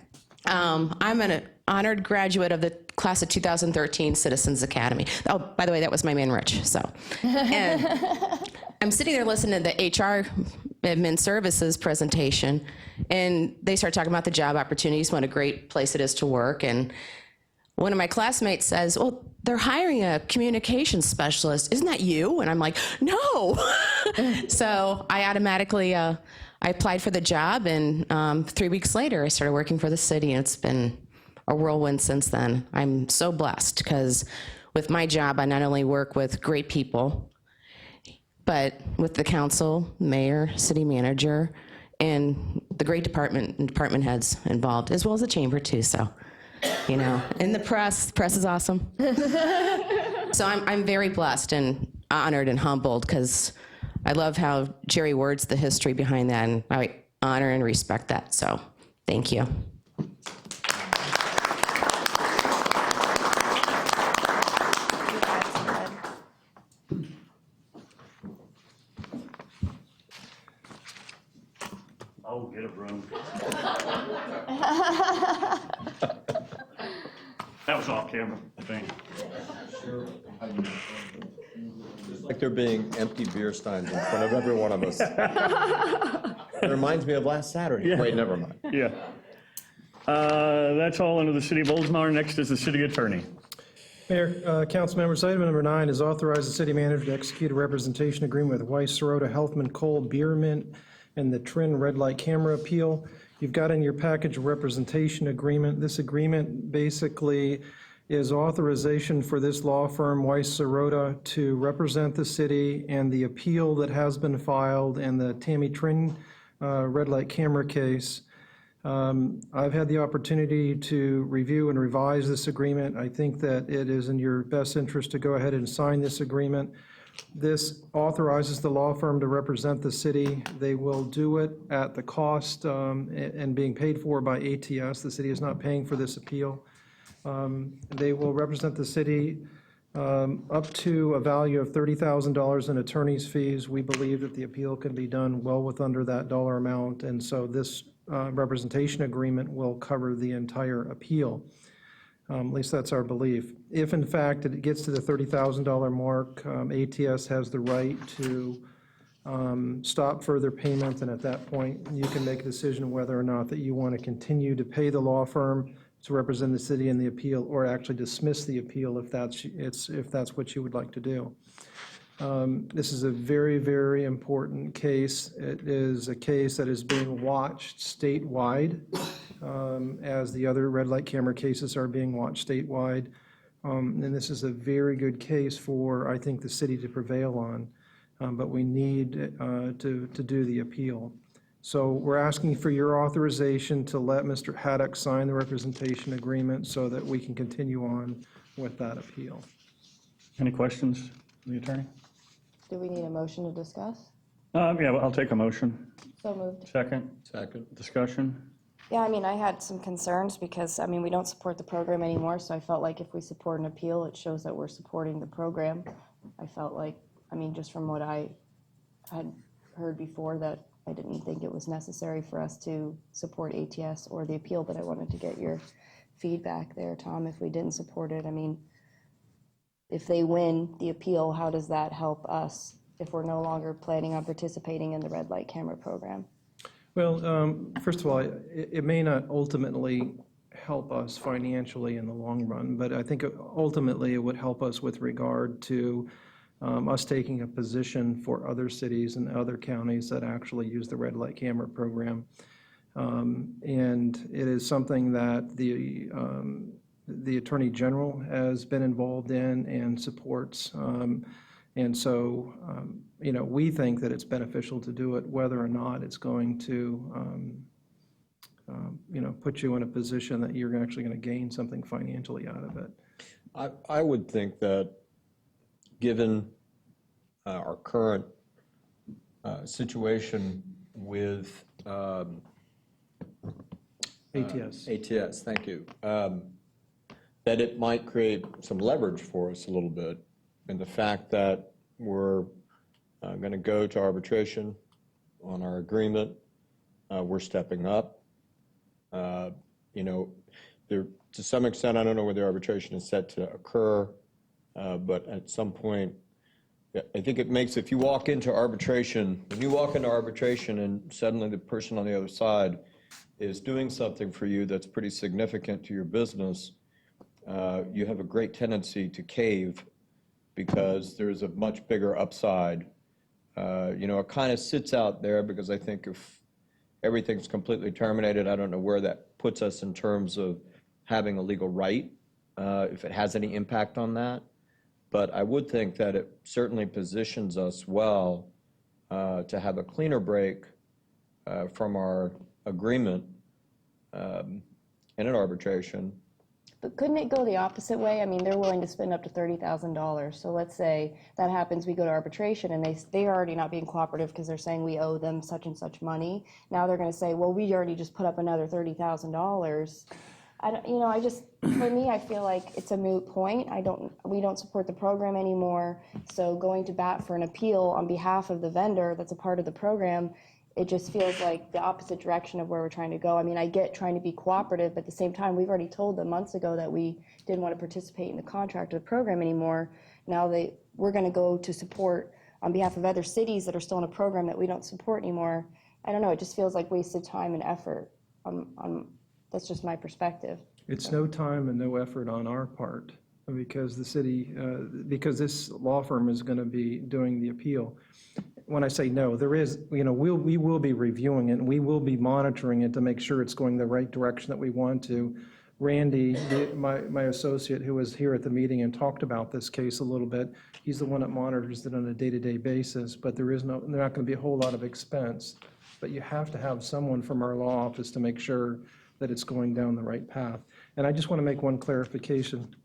I'm an honored graduate of the class of 2013 Citizens Academy. Oh, by the way, that was my man, Rich, so. And I'm sitting there listening to the HR Admin Services presentation, and they start talking about the job opportunities, what a great place it is to work, and one of my classmates says, well, they're hiring a communications specialist. Isn't that you? And I'm like, no. So I automatically, I applied for the job, and 3 weeks later, I started working for the city, and it's been a whirlwind since then. I'm so blessed because with my job, I not only work with great people, but with the council, mayor, city manager, and the great department heads involved, as well as the chamber too, so. You know, and the press is awesome. So I'm very blessed and honored and humbled because I love how Jerry words the history behind that, and I honor and respect that. So thank you. Oh, get a broom. That was off camera, I think. Like there being empty beer steins in front of every one of us. It reminds me of last Saturday. Yeah. Wait, never mind. Yeah. That's all under the City of Oldsmar. Next is the City Attorney. Mayor, council members, item number 9 is authorize the city manager to execute a representation agreement with Weiss, Serota, Helfman, Cole, Bierman, and the Trinh red light camera appeal. You've got in your package a representation agreement. This agreement basically is authorization for this law firm, Weiss, Serota, to represent the city and the appeal that has been filed in the Tammy Trinh red light camera case. I've had the opportunity to review and revise this agreement. I think that it is in your best interest to go ahead and sign this agreement. This authorizes the law firm to represent the city. They will do it at the cost and being paid for by ATS. The city is not paying for this appeal. They will represent the city up to a value of $30,000 in attorney's fees. We believe that the appeal can be done well with under that dollar amount, and so this representation agreement will cover the entire appeal. At least that's our belief. If in fact it gets to the $30,000 mark, ATS has the right to stop further payment, and at that point you can make a decision whether or not that you want to continue to pay the law firm to represent the city in the appeal, or actually dismiss the appeal if that's what you would like to do. This is a very, very important case. It is a case that is being watched statewide, as the other red light camera cases are being watched statewide. And this is a very good case for, I think, the city to prevail on, but we need to do the appeal. So we're asking for your authorization to let Mr. Haddock sign the representation agreement so that we can continue on with that appeal. Any questions from the attorney? Do we need a motion to discuss? Yeah, I'll take a motion. So moved. Second? Second. Discussion? Yeah, I mean, I had some concerns because, I mean, we don't support the program anymore, so I felt like if we support an appeal, it shows that we're supporting the program. I felt like, I mean, just from what I had heard before, that I didn't think it was necessary for us to support ATS or the appeal, but I wanted to get your feedback there, Tom, if we didn't support it. I mean, if they win the appeal, how does that help us if we're no longer planning on participating in the red light camera program? Well, first of all, it may not ultimately help us financially in the long run, but I think ultimately it would help us with regard to us taking a position for other cities and other counties that actually use the red light camera program. And it is something that the Attorney General has been involved in and supports. And so, you know, we think that it's beneficial to do it, whether or not it's going to, you know, put you in a position that you're actually going to gain something financially out of it. I would think that given our current situation with ATS. ATS, thank you. that it might create some leverage for us a little bit. And the fact that we're going to go to arbitration on our agreement, we're stepping up. You know, there, to some extent, I don't know where the arbitration is set to occur, but at some point, I think it makes, if you walk into arbitration, when you walk into arbitration and suddenly the person on the other side is doing something for you that's pretty significant to your business, you have a great tendency to cave because there's a much bigger upside. You know, it kind of sits out there because I think if everything's completely terminated, I don't know where that puts us in terms of having a legal right, if it has any impact on that. But I would think that it certainly positions us well to have a cleaner break from our agreement in an arbitration. But couldn't it go the opposite way? I mean, they're willing to spend up to $30,000. So let's say that happens, we go to arbitration, and they are already not being cooperative because they're saying we owe them such and such money. Now they're going to say, well, we already just put up another $30,000. I don't, you know, I just, for me, I feel like it's a moot point. We don't support the program anymore. So going to bat for an appeal on behalf of the vendor that's a part of the program, it just feels like the opposite direction of where we're trying to go. I mean, I get trying to be cooperative, but at the same time, we've already told them months ago that we didn't want to participate in the contract of the program anymore. Now we're going to go to support on behalf of other cities that are still in a program that we don't support anymore. I don't know, it just feels like wasted time and effort. That's just my perspective. It's no time and no effort on our part because the city, because this law firm is going to be doing the appeal. When I say no, there is, you know, we will be reviewing it and we will be monitoring it to make sure it's going the right direction that we want to. Randy, my associate who was here at the meeting and talked about this case a little bit, he's the one that monitors it on a day-to-day basis, but there's not going to be a whole lot of expense. But you have to have someone from our law office to make sure that it's going down the right path. And I just want to make one clarification.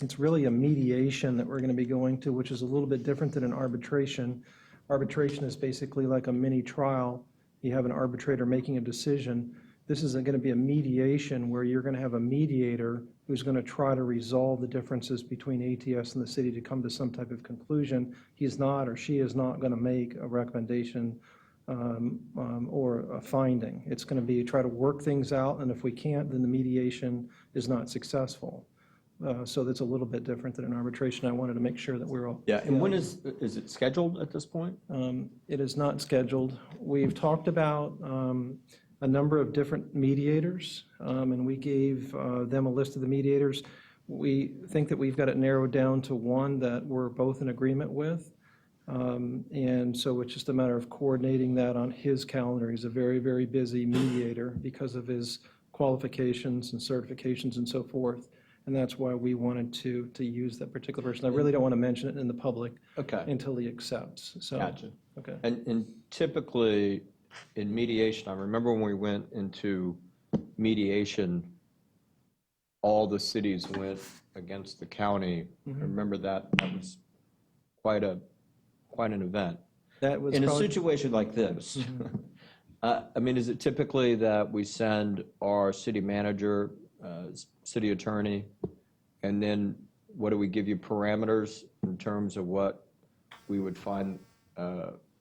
It's really a mediation that we're going to be going to, which is a little bit different than an arbitration. Arbitration is basically like a mini trial. You have an arbitrator making a decision. This is going to be a mediation where you're going to have a mediator who's going to try to resolve the differences between ATS and the city to come to some type of conclusion. He's not or she is not going to make a recommendation or a finding. It's going to be try to work things out, and if we can't, then the mediation is not successful. So that's a little bit different than an arbitration. I wanted to make sure that we're all. Yeah, and when is it scheduled at this point? It is not scheduled. We've talked about a number of different mediators, and we gave them a list of the mediators. We think that we've got it narrowed down to one that we're both in agreement with. And so it's just a matter of coordinating that on his calendar. He's a very, very busy mediator because of his qualifications and certifications and so forth. And that's why we wanted to use that particular person. I really don't want to mention it in the public until he accepts. So, gotcha. Okay. And typically in mediation, I remember when we went into mediation, all the cities went against the county. I remember that was quite an event. That was in probably, a situation like this. I mean, is it typically that we send our city manager, city attorney, and then what do we give you parameters in terms of what we would find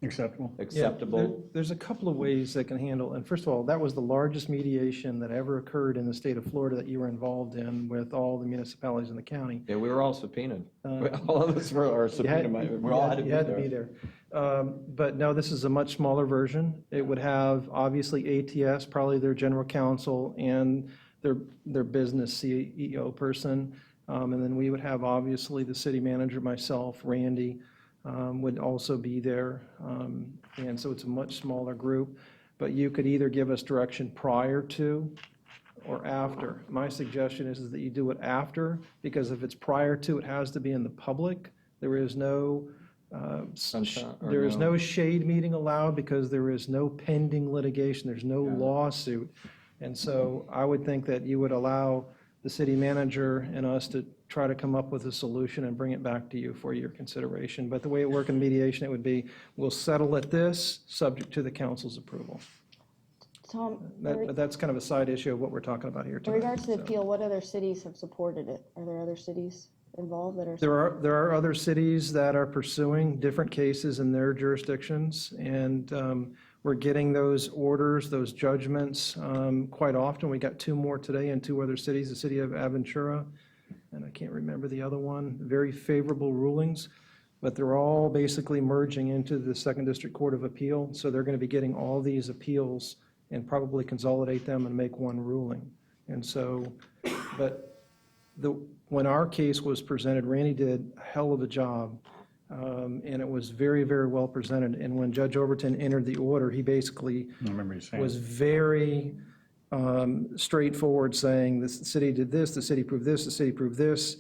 acceptable? Yeah, there's a couple of ways that can handle, and first of all, that was the largest mediation that ever occurred in the state of Florida that you were involved in with all the municipalities in the county. Yeah, we were all subpoenaed. All of us were subpoenaed. We all had to be there. But no, this is a much smaller version. It would have obviously ATS, probably their general counsel and their business CEO person. And then we would have obviously the city manager, myself, Randy, would also be there. And so it's a much smaller group. But you could either give us direction prior to or after. My suggestion is that you do it after, because if it's prior to, it has to be in the public. There is no no shade meeting allowed because there is no pending litigation. There's no lawsuit. And so I would think that you would allow the city manager and us to try to come up with a solution and bring it back to you for your consideration. But the way it works in mediation, it would be, we'll settle at this, subject to the council's approval. Tom, But that's kind of a side issue of what we're talking about here in tonight. regards to the so. appeal, what other cities have supported it? Are there other cities involved that are? There are other cities that are pursuing different cases in their jurisdictions, and we're getting those orders, those judgments quite often. We got 2 more today in 2 other cities, the city of Aventura, and I can't remember the other one, very favorable rulings, but they're all basically merging into the Second District Court of Appeal, so they're going to be getting all these appeals and probably consolidate them and make one ruling. And so, but when our case was presented, Randy did a hell of a job, and it was very, very well presented. And when Judge Overton entered the order, he basically was very straightforward, saying the city did this, the city proved this, the city proved this,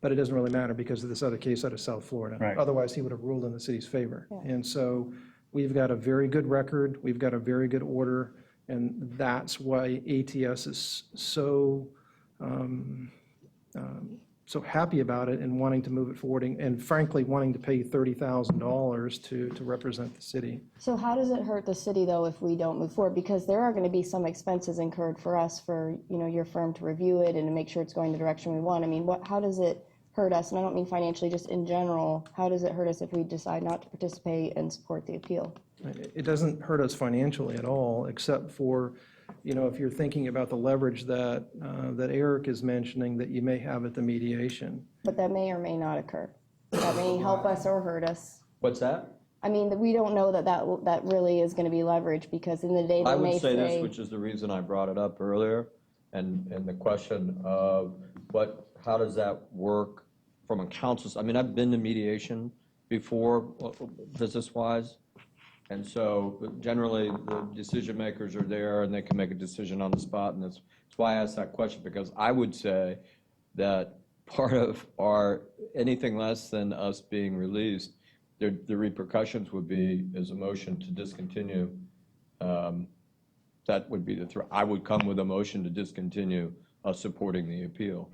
but it doesn't really matter because of this other case out of South Florida. Right. Otherwise, he would have ruled in the city's favor. Yeah. And so we've got a very good record, we've got a very good order, and that's why ATS is so so happy about it and wanting to move it forward, and frankly, wanting to pay $30,000 to represent the city. So how does it hurt the city, though, if we don't move forward? Because there are going to be some expenses incurred for us, for, you know, your firm to review it and to make sure it's going the direction we want. I mean, how does it hurt us? And I don't mean financially, just in general. How does it hurt us if we decide not to participate and support the appeal? It doesn't hurt us financially at all, except for, you know, if you're thinking about the leverage that that Eric is mentioning that you may have at the mediation. But that may or may not occur. That may help us or hurt us. What's that? I mean, we don't know that really is going to be leverage, because in the day I they may would say say. this, which is the reason I brought it up earlier, and the question of how does that work from a counsel's, I mean, I've been to mediation before, business-wise, and so generally the decision makers are there and they can make a decision on the spot, and that's why I asked that question, because I would say that part of anything less than us being released, the repercussions would be as a motion to discontinue. That would be I would come with a motion to discontinue us supporting the appeal.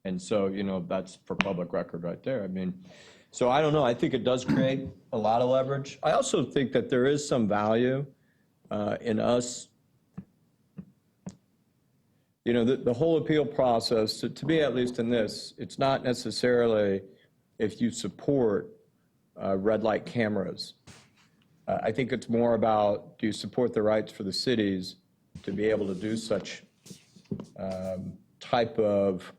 And so, you know, that's for public record right there. I mean, so I don't know. I think it does create a lot of leverage. I also think that there is some value in us, you know, the whole appeal process, to me at least in this, it's not necessarily if you support red light cameras. I think it's more about, do you support the rights for the cities to be able to do such type of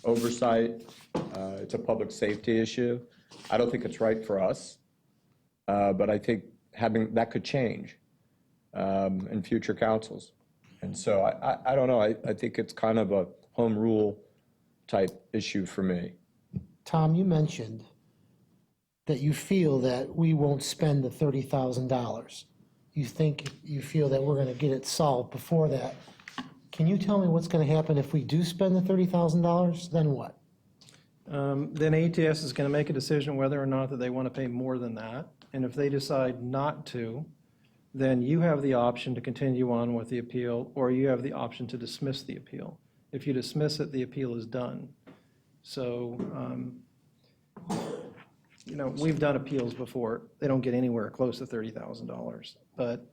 oversight? It's a public safety issue. I don't think it's right for us, but I think that could change in future councils. And so I don't know. I think it's kind of a home rule type issue for me. Tom, you mentioned that you feel that we won't spend the $30,000. You feel that we're going to get it solved before that. Can you tell me what's going to happen if we do spend the $30,000? Then what? Then ATS is going to make a decision whether or not that they want to pay more than that. And if they decide not to, then you have the option to continue on with the appeal, or you have the option to dismiss the appeal. If you dismiss it, the appeal is done. So, you know, we've done appeals before. They don't get anywhere close to $30,000. But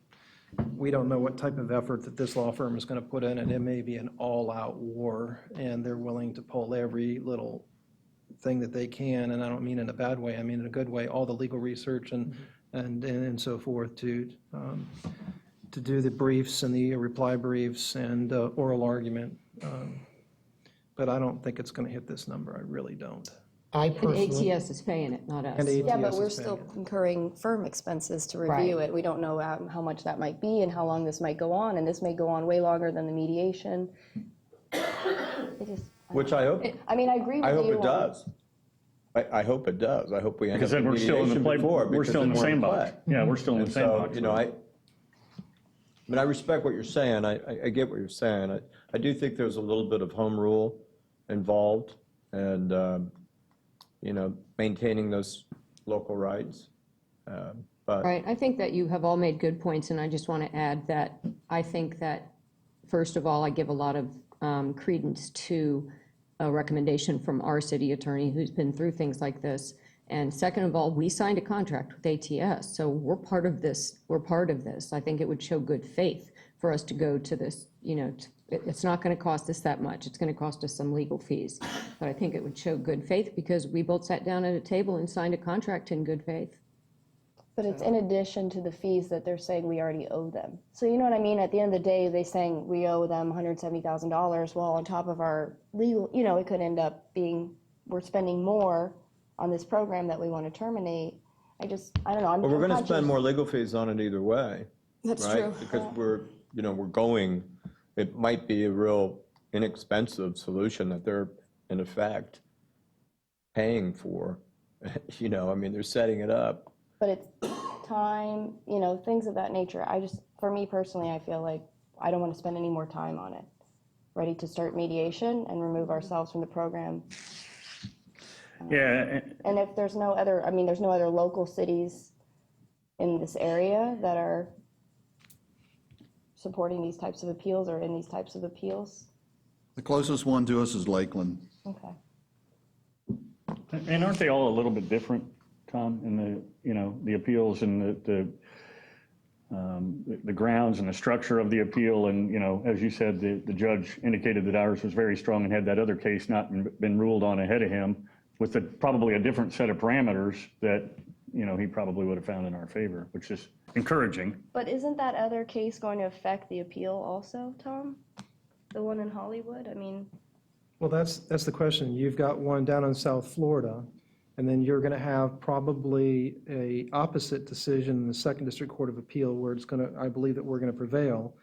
we don't know what type of effort that this law firm is going to put in, and it may be an all-out war, and they're willing to pull every little thing that they can, and I don't mean in a bad way, I mean in a good way, all the legal research and so forth to do the briefs and the reply briefs and oral argument. But I don't think it's going to hit this number. I really don't. I personally. ATS is paying it, not us. And ATS Yeah, but is we're paying still it. incurring firm expenses to review it. We don't know how much that might be and how long this might go on, and this may go on way longer than the mediation. Which I hope. I mean, I agree with you. I hope it on- does. I hope it does. I hope we end Because up then in we're still in the mediation play, before, we're because still in then the we're same box. play. Yeah, we're still in the And same so, box. you know, I mean, I respect what you're saying. I get what you're saying. I do think there's a little bit of home rule involved, and you know, maintaining those local rights. But Right, I think that you have all made good points, and I just want to add that I think that, first of all, I give a lot of credence to a recommendation from our city attorney who's been through things like this, And second of all, we signed a contract with ATS, so we're part of this. I think it would show good faith for us to go to this, it's not going to cost us that much. It's going to cost us some legal fees. But I think it would show good faith because we both sat down at a table and signed a contract in good faith. But it's in addition to the fees that they're saying we already owe them. So you know what I mean? At the end of the day, they're saying we owe them $170,000. Well, on top of our legal, it could end up being we're spending more on this program that we want to terminate. I don't know. But we're going to spend more legal fees on it either way. That's right? true. Because we're going, it might be a real inexpensive solution that they're in effect paying for. They're setting it up. But it's time, things of that nature. For me personally, I feel like I don't want to spend any more time on it. Ready to start mediation and remove ourselves from the program. Yeah. And if there's no other, there's no other local cities in this area that are supporting these types of appeals or in these types of appeals. The closest one to us is Lakeland. Okay. And aren't they all a little bit different, Tom, in the appeals and the grounds and the structure of the appeal? And, as you said, the judge indicated that ours was very strong and had that other case not been ruled on ahead of him with probably a different set of parameters that, he probably would have found in our favor, which is encouraging. But isn't that other case going to affect the appeal also, Tom? The one in Hollywood? Well, that's the question. You've got one down in South Florida, and then you're going to have probably a opposite decision in the Second District Court of Appeal where it's going to, I believe that we're going to prevail.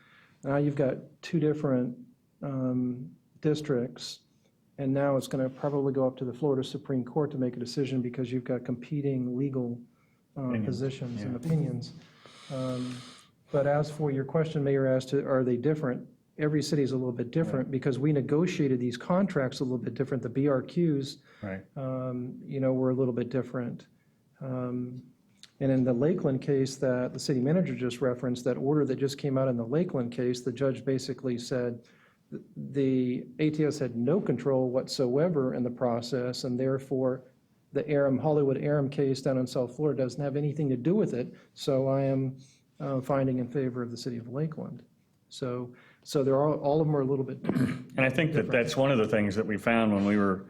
Now you've got two different districts, and now it's going to probably go up to the Florida Supreme Court to make a decision because you've got competing legal positions and opinions. But as for your question, Mayor, as to are they different, every city is a little bit different because we negotiated these contracts a little bit different. The BRQs, were a little bit different. And in the Lakeland case that the city manager just referenced, that order that just came out in the Lakeland case, the judge basically said the ATS had no control whatsoever in the process, and therefore the Hollywood Aram case down in South Florida doesn't have anything to do with it. So I am finding in favor of the city of Lakeland. So they're all of them are a little bit different. And I think that's one of the things that we found when we were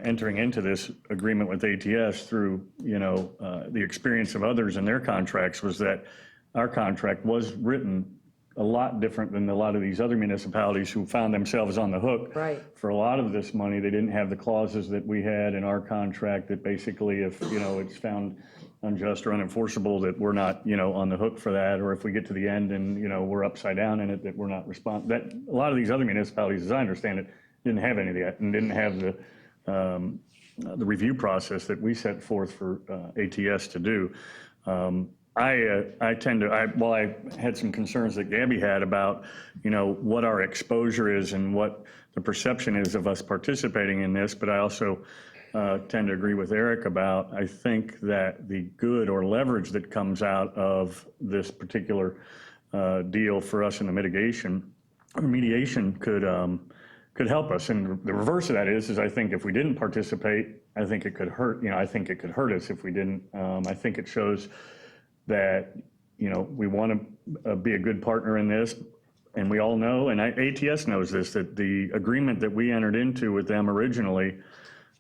entering into this agreement with ATS through, the experience of others in their contracts was that our contract was written a lot different than a lot of these other municipalities who found themselves on the hook for a lot of this money. They didn't have the clauses that we had in our contract that basically if, it's found unjust or unenforceable, that we're not, on the hook for that, or if we get to the end and, we're upside down in it, that we're not responsible. That a lot of these other municipalities, as I understand it, didn't have any of that and didn't have the review process that we set forth for ATS to do. I had some concerns that Gabby had about, what our exposure is and what the perception is of us participating in this, but I also tend to agree with Eric about, I think that the good or leverage that comes out of this particular deal for us in the mediation could help us. And the reverse of that is I think if we didn't participate, I think it could hurt, I think it could hurt us if we didn't. I think it shows that, we want to be a good partner in this. And we all know, and ATS knows this, that the agreement that we entered into with them originally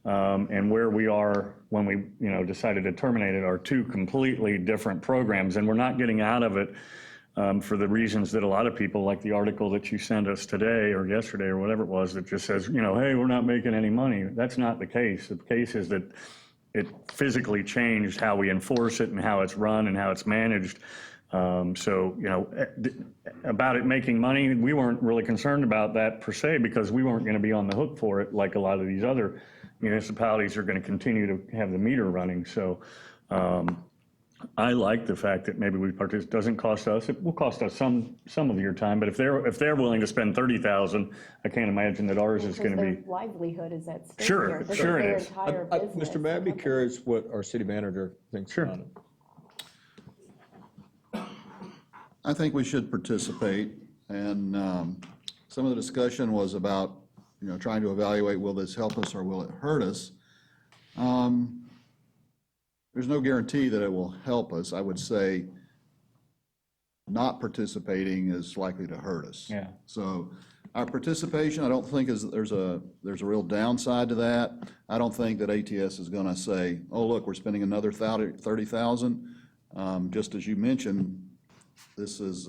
and where we are when we, decided to terminate it are two completely different programs. And we're not getting out of it for the reasons that a lot of people, like the article that you sent us today or yesterday or whatever it was, that just says, hey, we're not making any money. That's not the case. The case is that it physically changed how we enforce it and how it's run and how it's managed. About it making money, we weren't really concerned about that per se because we weren't going to be on the hook for it like a lot of these other municipalities are going to continue to have the meter running. So I like the fact that maybe we participate. It doesn't cost us. It will cost us some of your time, but if they're willing to spend $30,000, I can't imagine that ours is going to be. Livelihood is at stake Sure, here. This sure is it their is. entire business. Mr. Mayor, I'd be curious what our city manager thinks about it. I think we should participate, and some of the discussion was about, trying to evaluate, will this help us or will it hurt us? there's no guarantee that it will help us. I would say not participating is likely to hurt us. Yeah. So our participation, I don't think there's a real downside to that. I don't think that ATS is going to say, oh, look, we're spending another $30,000. Just as you mentioned, this is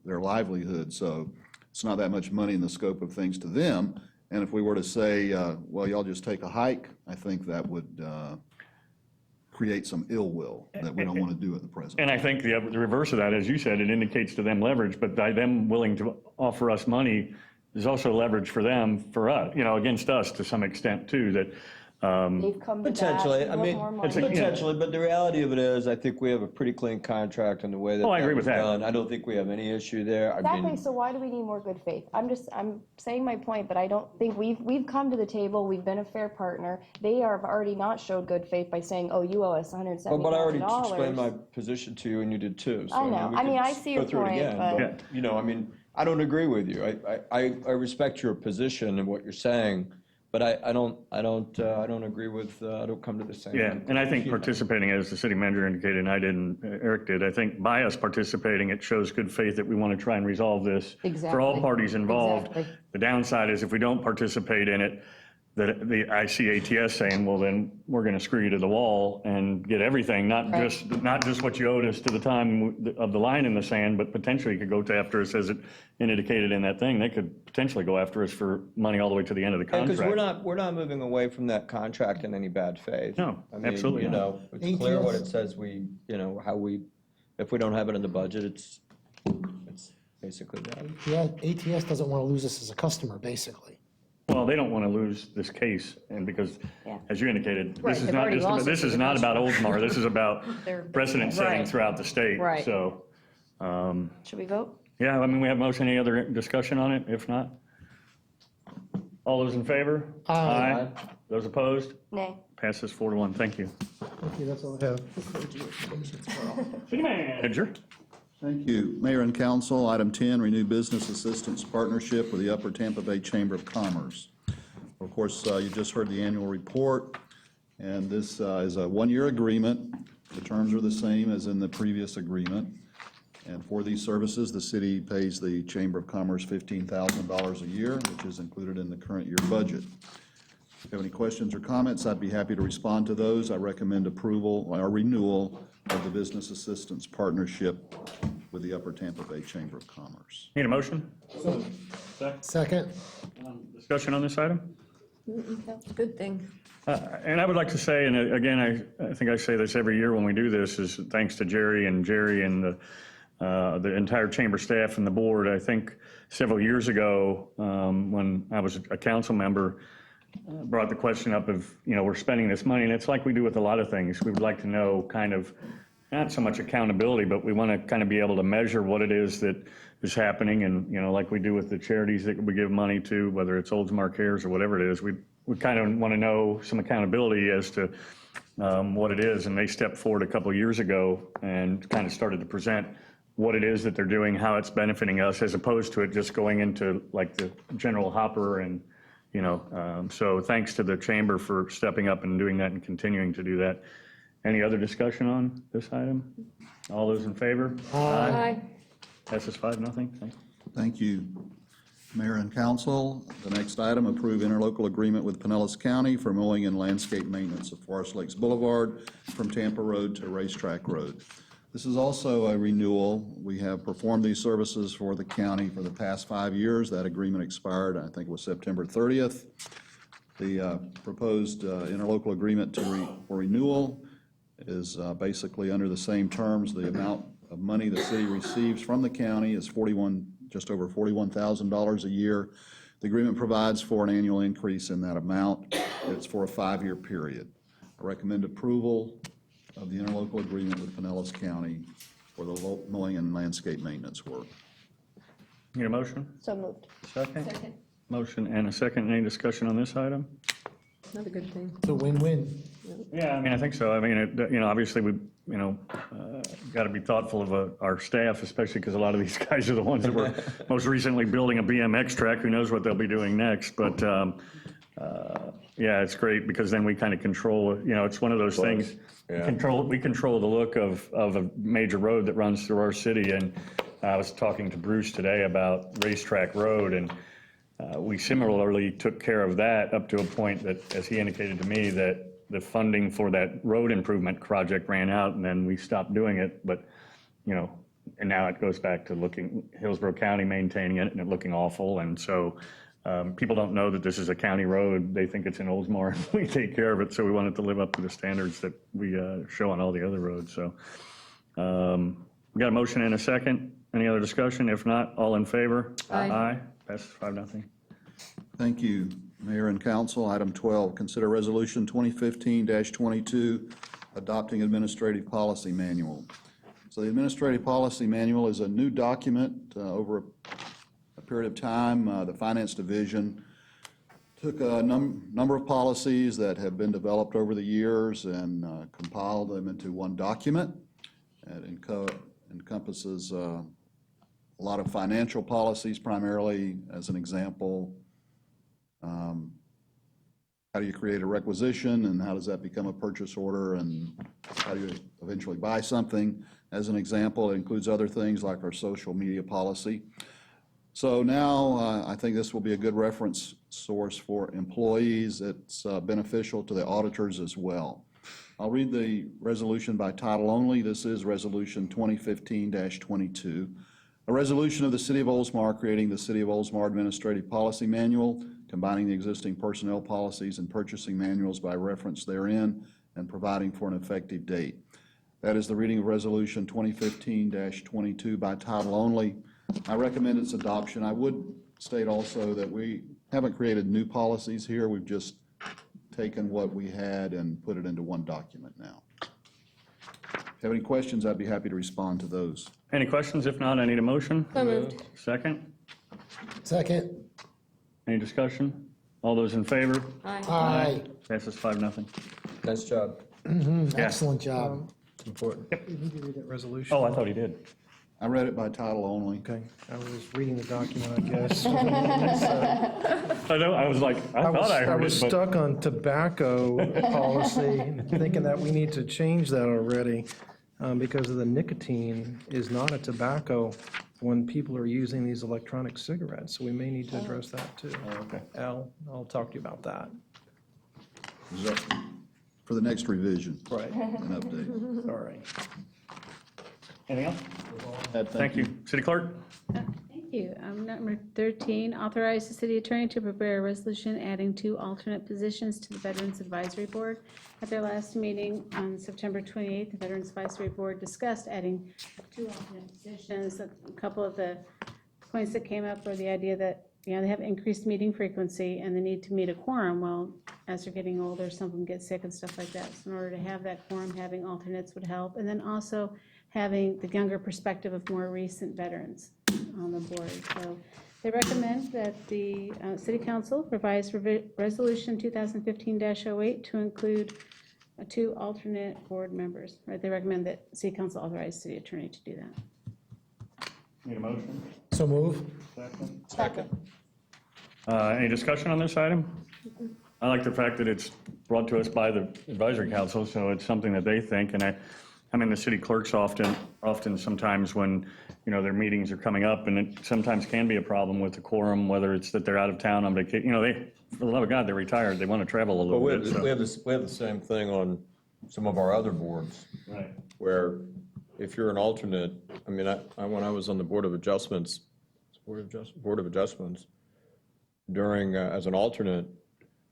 their livelihood, so it's not that much money in the scope of things to them. And if we were to say, well, y'all just take a hike, I think that would create some ill will that we don't want to do at the present. And I think the reverse of that, as you said, it indicates to them leverage, but by them willing to offer us money, there's also leverage for them, for us, against us to some extent too, that. They've come to Potentially, that, I mean, more money. potentially, but the reality of it is, I think we have a pretty clean contract in the way that I agree was with that. done. I don't think we have any issue there. I Exactly, mean, so why do we need more good faith? I'm saying my point, but I don't think we've come to the table, we've been a fair partner. They have already not showed good faith by saying, oh, you owe us $170,000. but I already explained my position to you, and you did too. So, I know. we I mean, could I see your go through it point, again, but- I mean, I don't agree with you. I respect your position and what you're saying, but I don't agree with, I don't come to the same. Yeah, and I think participating, as the city manager indicated, and I didn't, Eric did, I think by us participating, it shows good faith that we want to try and resolve this for all Exactly. parties involved. Exactly. The downside is if we don't participate in it, that I see ATS saying, well, then we're going to screw you to the wall and get everything, not just what you owed us to the time of the line in the sand, but potentially could go after us, as it indicated in that thing. They could potentially go after us for money all the way to the end of the contract. Because we're not moving away from that contract in any bad faith. No, I mean, absolutely not. it's clear what it says. If we don't have it in the budget, it's basically that. Yeah, ATS doesn't want to lose us as a customer, basically. Well, they don't want to lose this case, and because, as you indicated, Right, this is they've not already just, lost this it is to not the about Oldsmar, this is about They're- precedent setting Right. throughout the state, Right. so. Should we vote? Yeah, I mean, we have motion, any other discussion on it? If not? All those in favor? Aye. Those opposed? Nay. Passes 4-1, thank you. Thank you, that's all I have. City manager. Thank you. Mayor and council, item 10, renew business assistance partnership with the Upper Tampa Bay Chamber of Commerce. Of course, you just heard the annual report, and this is a one-year agreement. The terms are the same as in the previous agreement. And for these services, the city pays the Chamber of Commerce $15,000 a year, which is included in the current year budget. If you have any questions or comments, I'd be happy to respond to those. I recommend approval or renewal of the business assistance partnership with the Upper Tampa Bay Chamber of Commerce. Need a motion? Second. Discussion on this item? Good thing. And I would like to say, and again, I think I say this every year when we do this, is thanks to Jerry and the entire chamber staff and the board. I think several years ago, when I was a council member, brought the question up of, we're spending this money, and it's like we do with a lot of things. We would like to know kind of, not so much accountability, but we want to kind of be able to measure what it is that is happening. And, like we do with the charities that we give money to, whether it's Oldsmar Cares or whatever it is, we kind of want to know some accountability as to what it is. And they stepped forward a couple of years ago and kind of started to present what it is that they're doing, how it's benefiting us, as opposed to it just going into like the general hopper. And, so thanks to the chamber for stepping up and doing that and continuing to do that. Any other discussion on this item? All those in favor? Aye. Passes 5-0. Thanks. Thank you, Mayor and council. The next item, approve interlocal agreement with Pinellas County for mowing and landscape maintenance of Forest Lakes Boulevard from Tampa Road to Racetrack Road. This is also a renewal. We have performed these services for the county for the past 5 years. That agreement expired, I think it was September 30th. The proposed interlocal agreement for renewal is basically under the same terms. The amount of money the city receives from the county is just over $41,000 a year. The agreement provides for an annual increase in that amount. It's for a 5-year period. I recommend approval of the interlocal agreement with Pinellas County for the mowing and landscape maintenance work. Need a motion? So moved. Second. Motion and a second. Any discussion on this item? Another good thing. It's a win-win. Yeah, I mean, I think so. I mean, obviously we, got to be thoughtful of our staff, especially because a lot of these guys are the ones that were most recently building a BMX track. Who knows what they'll be doing next? But Yeah, it's great because then we kind of control, it's one of those things. Yeah. We control the look of a major road that runs through our city. And I was talking to Bruce today about Racetrack Road, and we similarly took care of that up to a point that, as he indicated to me, that the funding for that road improvement project ran out, and then we stopped doing it. But, and now it goes back to Hillsborough County maintaining it and it looking awful. And so people don't know that this is a county road. They think it's in Oldsmar. We take care of it, so we want it to live up to the standards that we show on all the other roads. So we got a motion and a second. Any other discussion? If not, all in favor? Aye. Aye. Passes 5-0. Thank you, Mayor and Council. Item 12, consider Resolution 2015-22, adopting Administrative Policy Manual. So the Administrative Policy Manual is a new document over a period of time. The Finance Division took a number of policies that have been developed over the years and compiled them into one document. It encompasses a lot of financial policies, primarily, as an example. How do you create a requisition, and how does that become a purchase order, and how do you eventually buy something? As an example, it includes other things like our social media policy. So now I think this will be a good reference source for employees. It's beneficial to the auditors as well. I'll read the resolution by title only. This is Resolution 2015-22, a resolution of the City of Oldsmar creating the City of Oldsmar Administrative Policy Manual, combining the existing personnel policies and purchasing manuals by reference therein, and providing for an effective date. That is the reading of Resolution 2015-22 by title only. I recommend its adoption. I would state also that we haven't created new policies here. We've just taken what we had and put it into one document now. If you have any questions, I'd be happy to respond to those. Any questions? If not, I need a motion. So moved. Second? Second. Any discussion? All those in favor? Aye. Passes 5-0. Nice job. Excellent job. It's important. You need to read that resolution. Oh, I thought he did. I read it by title only. Okay, I was reading the document, I guess. I know, I was like, I thought I heard was it, but stuck on tobacco policy, thinking that we need to change that already, because of the nicotine is not a tobacco when people are using these electronic cigarettes, so we may need to address that too. okay. I'll talk to you about that. Is that for the next revision? Right. An update. All right. Anything else? Ed, Thank you. City Clerk? Thank you. Number 13, authorize the city attorney to prepare a resolution adding 2 alternate positions to the Veterans Advisory Board. At their last meeting on September 28th, the Veterans Advisory Board discussed adding 2 alternate positions. A couple of the points that came up were the idea that, they have increased meeting frequency and the need to meet a quorum. Well, as they're getting older, some of them get sick and stuff like that. So in order to have that quorum, having alternates would help. And then also having the younger perspective of more recent veterans on the board. So they recommend that the City Council revise Resolution 2015-08 to include 2 alternate board members. Right? They recommend that City Council authorize City Attorney to do that. Need a motion? So move. Second. Any discussion on this item? I like the fact that it's brought to us by the Advisory Council, so it's something that they think, and I mean, the city clerks often sometimes when, their meetings are coming up, and it sometimes can be a problem with the quorum, whether it's that they're out of town on vacation, for the love of God, they're retired, they want to travel a But little bit. we have the same thing on some of our other boards. Right. Where if you're an alternate, I mean, when I was on the Board of Adjustments, during, as an alternate,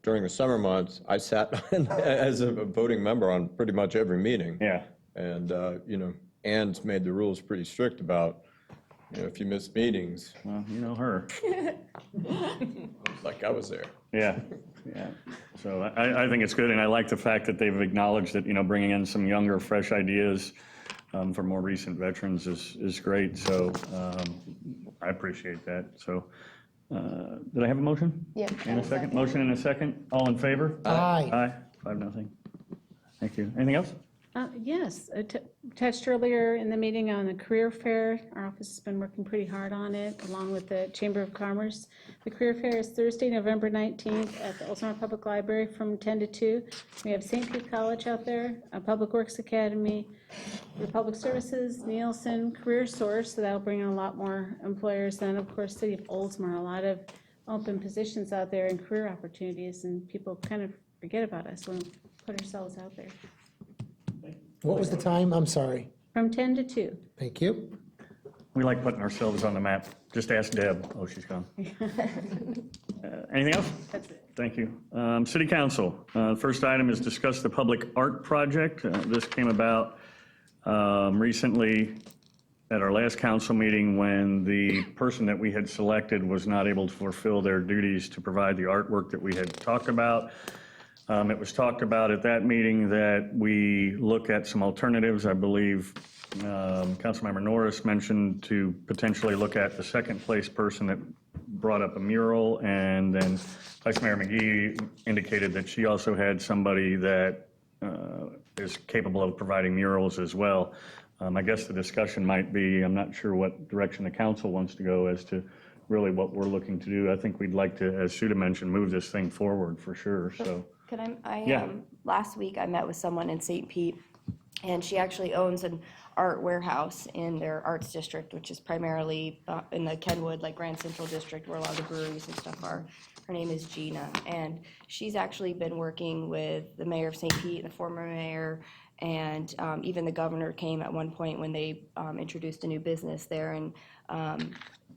during the summer months, I sat as a voting member on pretty much every meeting. Yeah. And, Ann's made the rules pretty strict about, if you miss meetings. Well, you know her. Like I was there. Yeah. So I think it's good, and I like the fact that they've acknowledged that, bringing in some younger, fresh ideas for more recent veterans is great. So I appreciate that. So did I have a motion? Yep. And a second? Motion and a second. All in favor? Aye. Aye. 5-0. Thank you. Anything else? Yes, I touched earlier in the meeting on the career fair. Our office has been working pretty hard on it, along with the Chamber of Commerce. The career fair is Thursday, November 19th at the Oldsmar Public Library from 10 to 2. We have St. Pete College out there, a Public Works Academy, Public Services, Nielsen, Career Source, so that'll bring in a lot more employers. Then, of course, City of Oldsmar, a lot of open positions out there and career opportunities, and people kind of forget about us when we put ourselves out there. What was the time? I'm sorry. From 10 to 2. Thank you. We like putting ourselves on the map. Just ask Deb. Oh, she's gone. Anything else? That's it. Thank you. City Council, first item is discuss the public art project. This came about recently at our last council meeting when the person that we had selected was not able to fulfill their duties to provide the artwork that we had talked about. It was talked about at that meeting that we look at some alternatives. I believe Councilmember Norris mentioned to potentially look at the second place person that brought up a mural, and then Vice Mayor McGee indicated that she also had somebody that is capable of providing murals as well. I guess the discussion might be, I'm not sure what direction the council wants to go as to really what we're looking to do. I think we'd like to, as Suda mentioned, move this thing forward for sure, so. Could I Yeah. Last week I met with someone in St. Pete, and she actually owns an art warehouse in their arts district, which is primarily in the Kenwood, like Grand Central District, where a lot of the breweries and stuff are. Her name is Gina, and she's actually been working with the mayor of St. Pete, the former mayor, and even the governor came at one point when they introduced a new business there. And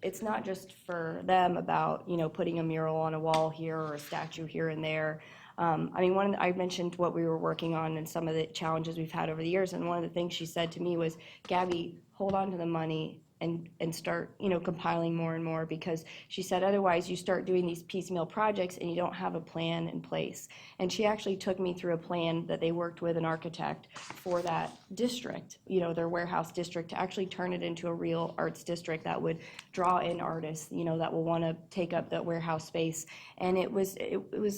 it's not just for them about, you know, putting a mural on a wall here or a statue here and there. I mean, I mentioned what we were working on and some of the challenges we've had over the years, and one of the things she said to me was, Gabby, hold on to the money and start, you know, compiling more and more, because she said otherwise you start doing these piecemeal projects and you don't have a plan in place. And she actually took me through a plan that they worked with an architect for that district, you know, their warehouse district, to actually turn it into a real arts district that would draw in artists, you know, that will want to take up that warehouse space. And it was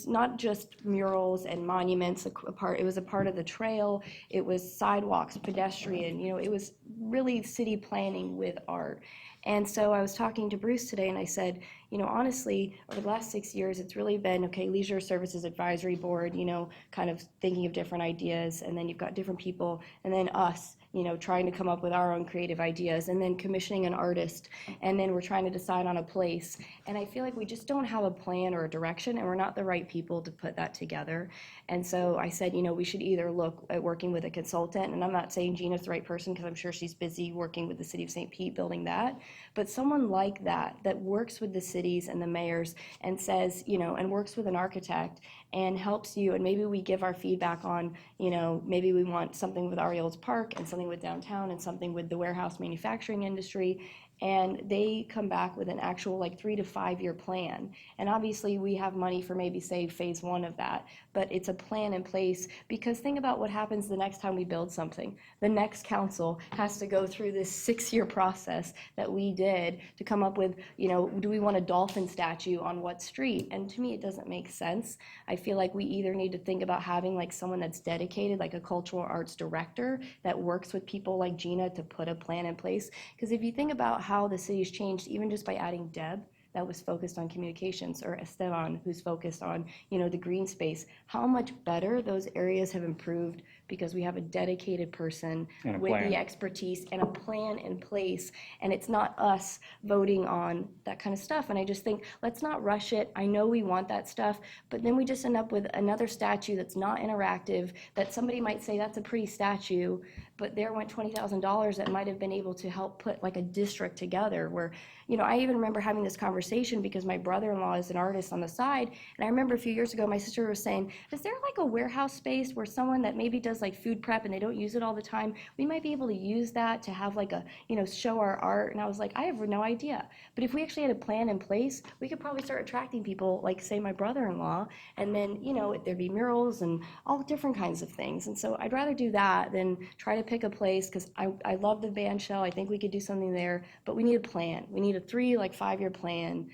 not just murals and monuments. It was a part of the trail. It was sidewalks, pedestrian, you know, it was really city planning with art. And so I was talking to Bruce today and I said, you know, honestly, over the last 6 years, it's really been, okay, Leisure Services Advisory Board, you know, kind of thinking of different ideas, and then you've got different people, and then us, you know, trying to come up with our own creative ideas, and then commissioning an artist, and then we're trying to decide on a place. And I feel like we just don't have a plan or a direction, and we're not the right people to put that together. And so I said, you know, we should either look at working with a consultant, and I'm not saying Gina's the right person because I'm sure she's busy working with the city of St. Pete building that, but someone like that works with the cities and the mayors and says, you know, and works with an architect and helps you, and maybe we give our feedback on, you know, maybe we want something with Ariel's Park and something with downtown and something with the warehouse manufacturing industry, and they come back with an actual like 3 to 5 year plan. And obviously we have money for maybe say phase 1 of that, but it's a plan in place, because think about what happens the next time we build something. The next council has to go through this 6-year process that we did to come up with, you know, do we want a dolphin statue on what street? And to me, it doesn't make sense. I feel like we either need to think about having like someone that's dedicated, like a cultural arts director that works with people like Gina to put a plan in place. Because if you think about how the city's changed, even just by adding Deb, that was focused on communications, or Esteban, who's focused on, you know, the green space, how much better those areas have improved because we have a dedicated person with the expertise and a plan in place, and it's not us voting on that kind of stuff. And I just think, let's not rush it. I know we want that stuff, but then we just end up with another statue that's not interactive, that somebody might say that's a pretty statue, but there went $20,000 that might have been able to help put like a district together where, you know, I even remember having this conversation because my brother-in-law is an artist on the side, and I remember a few years ago my sister was saying, is there like a warehouse space where someone that maybe does like food prep and they don't use it all the time, we might be able to use that to have like a, you know, show our art? And I was like, I have no idea. But if we actually had a plan in place, we could probably start attracting people like, say, my brother-in-law, and then, you know, there'd be murals and all different kinds of things. And so I'd rather do that than try to pick a place, because I love the band shell. I think we could do something there, but we need a plan. We need a 3, like 5 year plan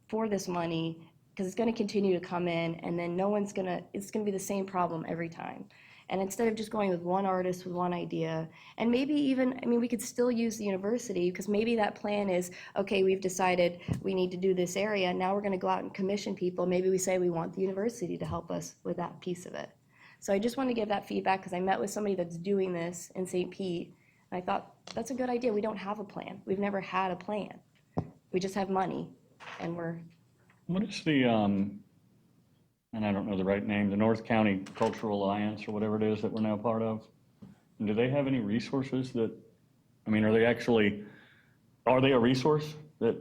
for this money, because it's going to continue to come in, and then it's going to be the same problem every time. And instead of just going with one artist with one idea, and maybe even, I mean, we could still use the university, because maybe that plan is, okay, we've decided we need to do this area, now we're gonna go out and commission people. Maybe we say we want the university to help us with that piece of it. So I just want to give that feedback, because I met with somebody that's doing this in St. Pete, and I thought, that's a good idea. We don't have a plan. We've never had a plan. We just have money, and we're. What is the, and I don't know the right name, the North County Cultural Alliance or whatever it is that we're now part of? And do they have any resources that, I mean, are they a resource that?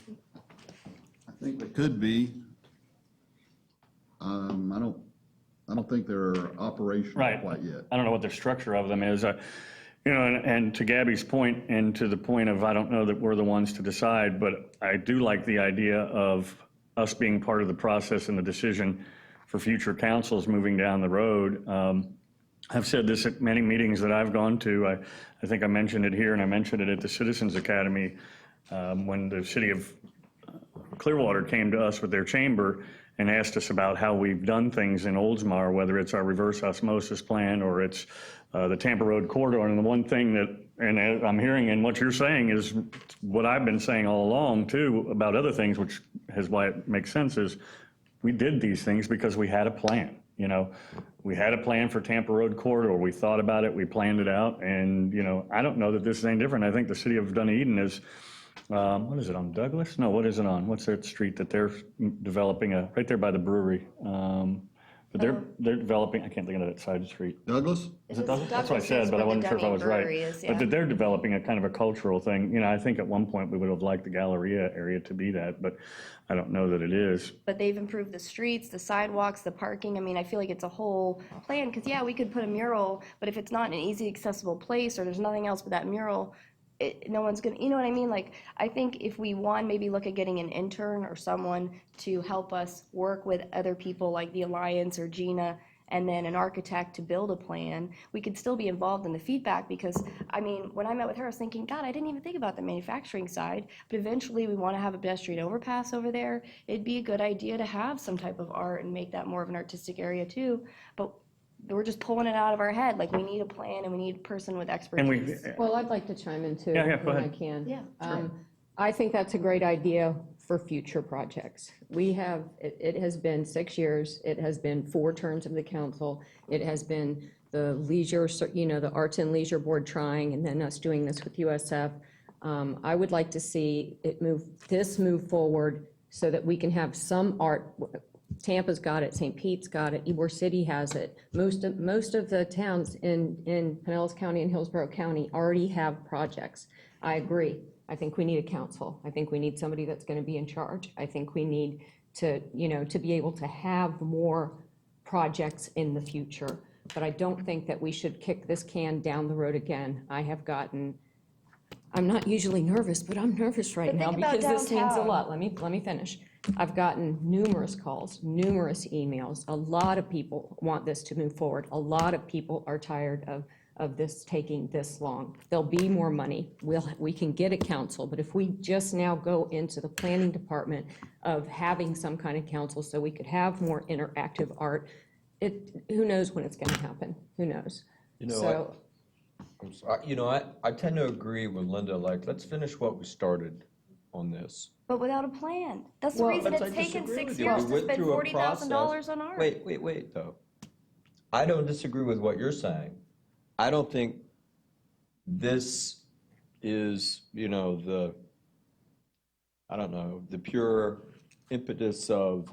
I think they could be. I don't think they're operational quite yet. I don't know what the structure of them is. And to Gabby's point, and to the point of, I don't know that we're the ones to decide, but I do like the idea of us being part of the process and the decision for future councils moving down the road. I've said this at many meetings that I've gone to. I think I mentioned it here, and I mentioned it at the Citizens Academy when the city of Clearwater came to us with their chamber and asked us about how we've done things in Oldsmar, whether it's our reverse osmosis plan or it's the Tampa Road corridor. And the one thing that, and I'm hearing in what you're saying is what I've been saying all along too about other things, which is why it makes sense, is we did these things because we had a plan. We had a plan for Tampa Road corridor. We thought about it, we planned it out, and I don't know that this is any different. I think the city of Dunedin is, what is it, on Douglas? No, what is it on? What's that street that they're developing, right there by the brewery? But they're developing, I can't think of that side street. Douglas? Is it Douglas? That's what I said, but I wasn't sure if I was right. But that they're developing a kind of a cultural thing. I think at one point we would have liked the Galleria area to be that, but I don't know that it is. But they've improved the streets, the sidewalks, the parking. I mean, I feel like it's a whole plan, because yeah, we could put a mural, but if it's not in an easy accessible place or there's nothing else but that mural, no one's gonna, you know what I mean? Like, I think if we maybe look at getting an intern or someone to help us work with other people like the Alliance or Gina, and then an architect to build a plan, we could still be involved in the feedback. Because, I mean, when I met with her, I was thinking, God, I didn't even think about the manufacturing side, but eventually we want to have a pedestrian overpass over there. It'd be a good idea to have some type of art and make that more of an artistic area too. But we're just pulling it out of our head. Like, we need a plan and we need a person with expertise. Well, I'd like to chime in too, Yeah, go when I ahead. can. Yeah. I think that's a great idea for future projects. We have, it has been 6 years, it has been 4 terms of the council, it has been the leisure, the Arts and Leisure Board trying, and then us doing this with USF. I would like to see this move forward so that we can have some art. Tampa's got it, St. Pete's got it, Ybor City has it. Most of the towns in Pinellas County and Hillsborough County already have projects. I agree. I think we need a council. I think we need somebody that's going to be in charge. I think we need to, to be able to have more projects in the future. But I don't think that we should kick this can down the road again. I'm not usually nervous, but I'm nervous right now because this means a lot. Let me finish. I've gotten numerous calls, numerous emails. A lot of people want this to move forward. A lot of people are tired of this taking this long. There'll be more money. We can get a council, but if we just now go into the planning department of having some kind of council so we could have more interactive art, who knows when it's going to happen? Who knows? I tend to agree with Linda, like, let's finish what we started on this. But without a plan. That's the reason it's taken 6 years to spend $40,000 on art. Wait, though. I don't disagree with what you're saying. I don't think this is, the pure impetus of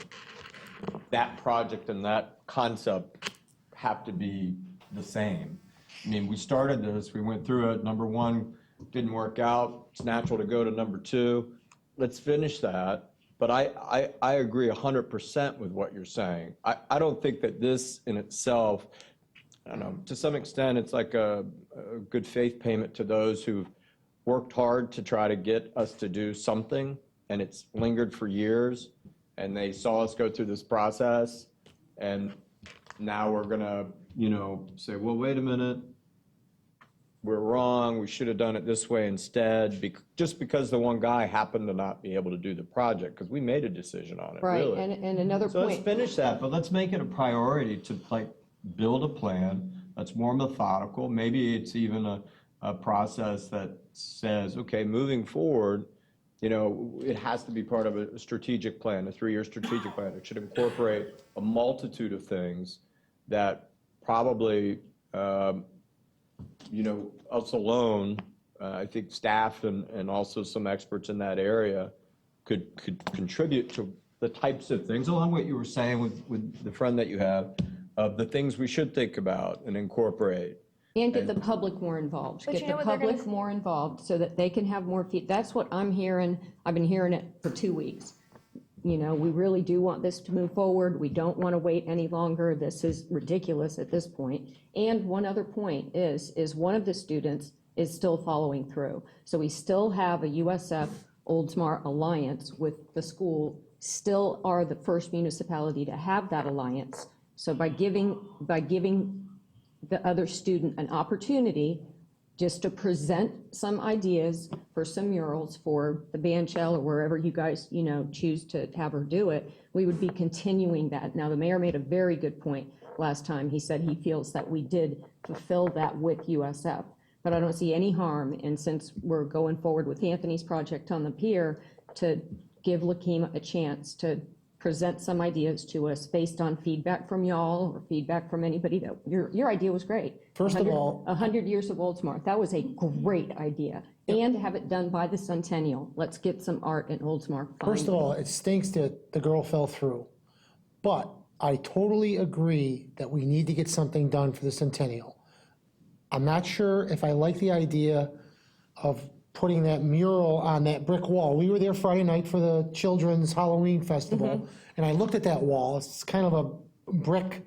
that project and that concept have to be the same. I mean, we started this, we went through it, number 1 didn't work out, it's natural to go to number 2. Let's finish that. But I agree 100% with what you're saying. I don't think that this in itself, I don't know, to some extent, it's like a good faith payment to those who've worked hard to try to get us to do something, and it's lingered for years, and they saw us go through this process, and now we're gonna, say, well, wait a minute, we're wrong, we should have done it this way instead, just because the one guy happened to not be able to do the project, because we made a decision on it, Right, really. and another So let's point. finish that, but let's make it a priority to, like, build a plan that's more methodical. Maybe it's even a process that says, okay, moving forward, it has to be part of a strategic plan, a 3-year strategic plan. It should incorporate a multitude of things that probably, us alone, I think staff and also some experts in that area could contribute to the types of things, along with what you were saying with the friend that you have, of the things we should think about and incorporate. And get the public more involved. But Get you the know what they're public gonna- more involved so that they can have more that's what I'm hearing. I've been hearing it for 2 weeks. We really do want this to move forward. We don't want to wait any longer. This is ridiculous at this point. And one other point is one of the students is still following through. So we still have a USF Oldsmar alliance with the school, still are the first municipality to have that alliance. So by giving the other student an opportunity just to present some ideas for some murals for the band shell or wherever you guys, choose to have her do it, we would be continuing that. Now, the mayor made a very good point last time. He said he feels that we did fulfill that with USF. But I don't see any harm, and since we're going forward with Anthony's project on the pier, to give Lakima a chance to present some ideas to us based on feedback from y'all or feedback from anybody. That your idea was great. First of all, 100 years of Oldsmar. That was a great idea. And to have it done by the centennial. Let's get some art in Oldsmar. First of all, it stinks that the girl fell through. But I totally agree that we need to get something done for the centennial. I'm not sure if I like the idea of putting that mural on that brick wall. We were there Friday night for the Children's Halloween Festival, and I looked at that wall. It's kind of a brick,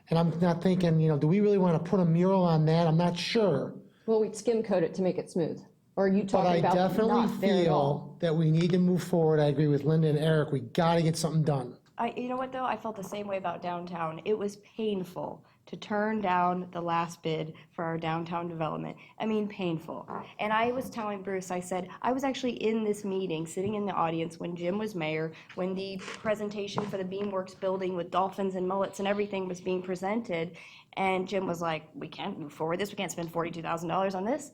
and I'm not thinking, do we really want to put a mural on that? I'm not sure. Well, we'd skim coat it to make it smooth. Or are you But talking I about definitely not there at all? feel that we need to move forward. I agree with Linda and Eric. We got to get something done. You know what, though? I felt the same way about downtown. It was painful to turn down the last bid for our downtown development. I mean, painful. And I was telling Bruce, I said, I was actually in this meeting, sitting in the audience when Jim was mayor, when the presentation for the Beamworks building with dolphins and mullets and everything was being presented. And Jim was like, we can't move forward this. We can't spend $42,000 on this.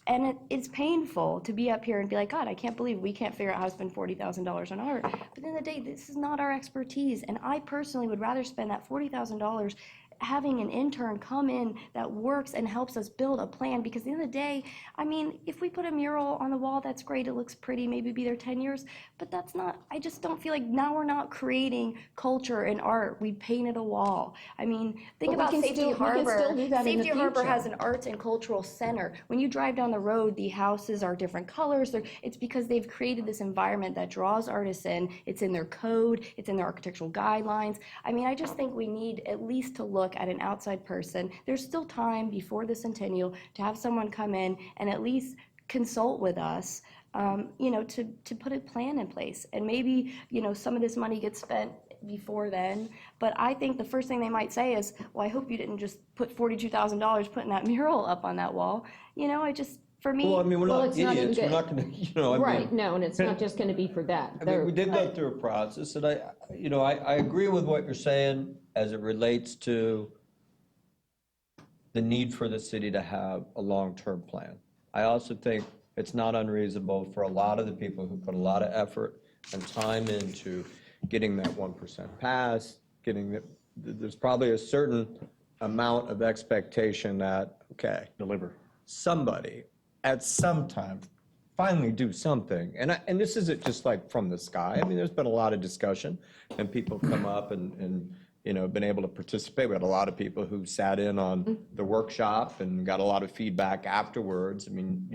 And it's painful to be up here and be like, God, I can't believe we can't figure out how to spend $40,000 on art. But at the end of the day, this is not our expertise. And I personally would rather spend that $40,000 having an intern come in that works and helps us build a plan, because at the end of the day, I mean, if we put a mural on the wall, that's great, it looks pretty, maybe be there 10 years, but that's not, I just don't feel like now we're not creating culture and art. We painted a wall. I mean, think about Safety Harbor. Safety Harbor has an arts and cultural center. When you drive down the road, the houses are different colors. It's because they've created this environment that draws artists in. It's in their code, it's in their architectural guidelines. I mean, I just think we need at least to look at an outside person. There's still time before the centennial to have someone come in and at least consult with us, to put a plan in place. And maybe, some of this money gets spent before then. But I think the first thing they might say is, well, I hope you didn't just put $42,000 putting that mural up on that wall. For me, Well, I mean, we're Well, not it's not even idiots. We're good. not going to, Right, no, and it's not just going to be for that. I mean, we did go through a process, and I agree with what you're saying as it relates to the need for the city to have a long-term plan. I also think it's not unreasonable for a lot of the people who put a lot of effort and time into getting that 1% pass, there's probably a certain amount of expectation that, okay, Deliver. somebody at some time finally do something. And this isn't just like from the sky. I mean, there's been a lot of discussion, and people come up and been able to participate. We had a lot of people who sat in on the workshop and got a lot of feedback afterwards. I mean,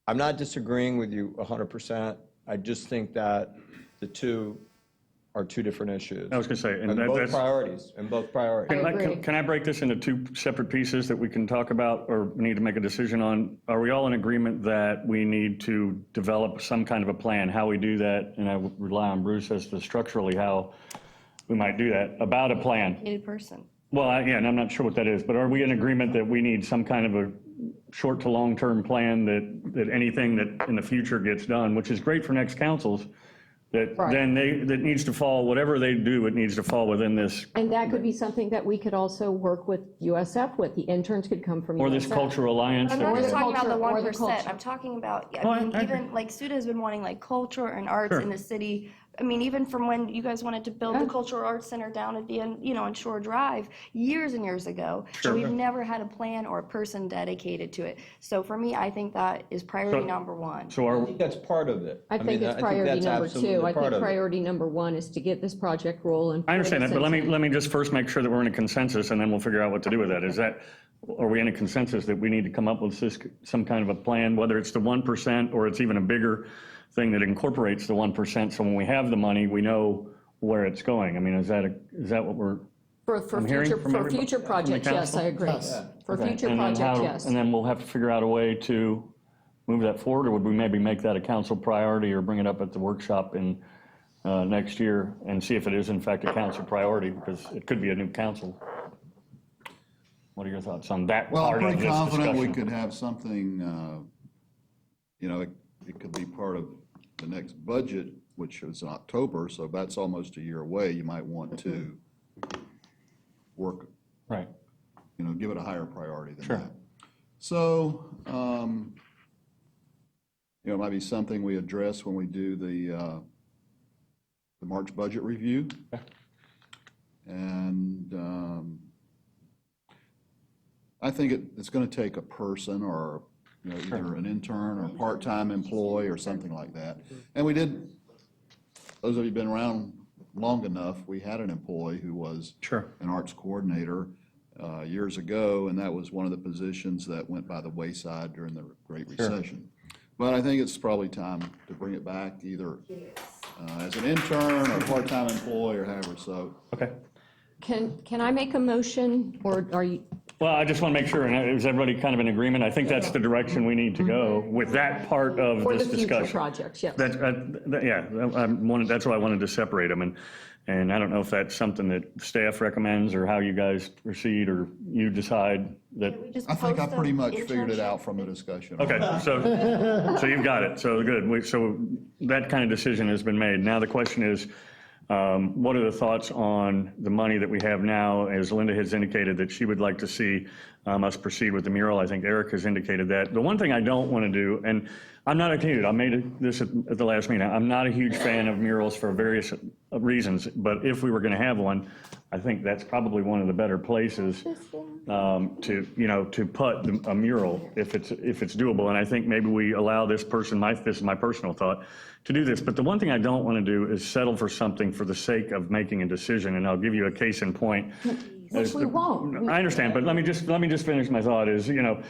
I'm not disagreeing with you 100%. I just think that the two are two different issues. I was going to say, and both priorities. Can I break this into two separate pieces that we can talk about or need to make a decision on? Are we all in agreement that we need to develop some kind of a plan, how we do that? And I would rely on Bruce as to structurally how we might do that, about a plan. person. Well, and I'm not sure what that is, but are we in agreement that we need some kind of a short to long-term plan that anything that in the future gets done, which is great for next councils, that Right. then that needs to fall, whatever they do, it needs to fall within this, And that could be something that we could also work with USF with. The interns could come from USF. or this cultural alliance. I'm that not we just have. talking about the Or the 1%. culture. I'm talking about, Oh, I mean, I even like Suda has been wanting like culture and arts Sure. in the city. I mean, even from when you guys wanted to build the Cultural Arts Center down at the end, on Shore Drive, years and years ago. Sure. And we've never had a plan or a person dedicated to it. So for me, I think that is priority So- number one. So I are, think that's part of it. I think mean, it's priority that's number absolutely two. I part think of it. priority number one is to get this project rolling. I understand that, but let me just first make sure that we're in a consensus, and then we'll figure out what to do with that. Are we in a consensus that we need to come up with some kind of a plan, whether it's the 1% or it's even a bigger thing that incorporates the 1%, so when we have the money, we know where it's going? I mean, is that what we're For I'm hearing future, from for everybody- future from the projects, yes, council? I agree. Yes. For Okay, future and then projects, how- yes. And then we'll have to figure out a way to move that forward, or would we maybe make that a council priority or bring it up at the workshop in next year and see if it is in fact a council priority, because it could be a new council. What are your thoughts on that Well, I'm part of pretty this confident we discussion? could have something, it could be part of the next budget, which is in October, so that's almost a year away. You might want to work, Right. give it a higher priority than Sure. that. So, it might be something we address when we do the March budget review. And I think it's going to take a person or, either an intern or part-time employee or something like that. And we did, those of you who've been around long enough, we had an employee who was an arts coordinator years ago, and that was one of the positions that went by the wayside during the Great Recession. But I think it's probably time to bring it back, either as an intern or part-time employee or however, so. Okay. Can I make a motion, or are you? Well, I just want to make sure, and is everybody kind of in agreement? I think that's the direction we need to go with that part of For this the future discussion. projects, yes. That's why I wanted to separate them, and I don't know if that's something that staff recommends or how you guys proceed, or you decide that. I think I pretty much figured it out from the discussion. Okay, so you've got it, so good. So that kind of decision has been made. Now the question is, what are the thoughts on the money that we have now? As Linda has indicated that she would like to see us proceed with the mural. I think Eric has indicated that. The one thing I don't want to do, and I'm not a huge, I made this at the last meeting, I'm not a huge fan of murals for various reasons, but if we were going to have one, I think that's probably one of the better places to put a mural if it's doable. And I think maybe we allow this person, this is my personal thought, to do this. But the one thing I don't want to do is settle for something for the sake of making a decision. And I'll give you a case in point. Which we won't. I understand, but let me just finish my thought is, again,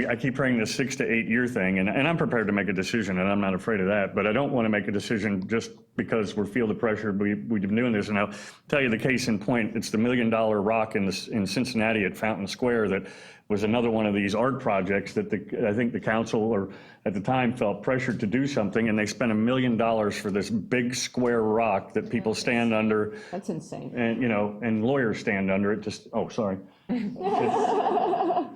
I keep hearing this 6 to 8 year thing, and I'm prepared to make a decision, and I'm not afraid of that, but I don't want to make a decision just because we feel the pressure. We've been doing this, and I'll tell you the case in point. It's the $1 million rock in Cincinnati at Fountain Square that was another one of these art projects that I think the council, or at the time, felt pressured to do something, and they spent $1 million for this big square rock that people stand under. That's insane. And, and lawyers stand under it, to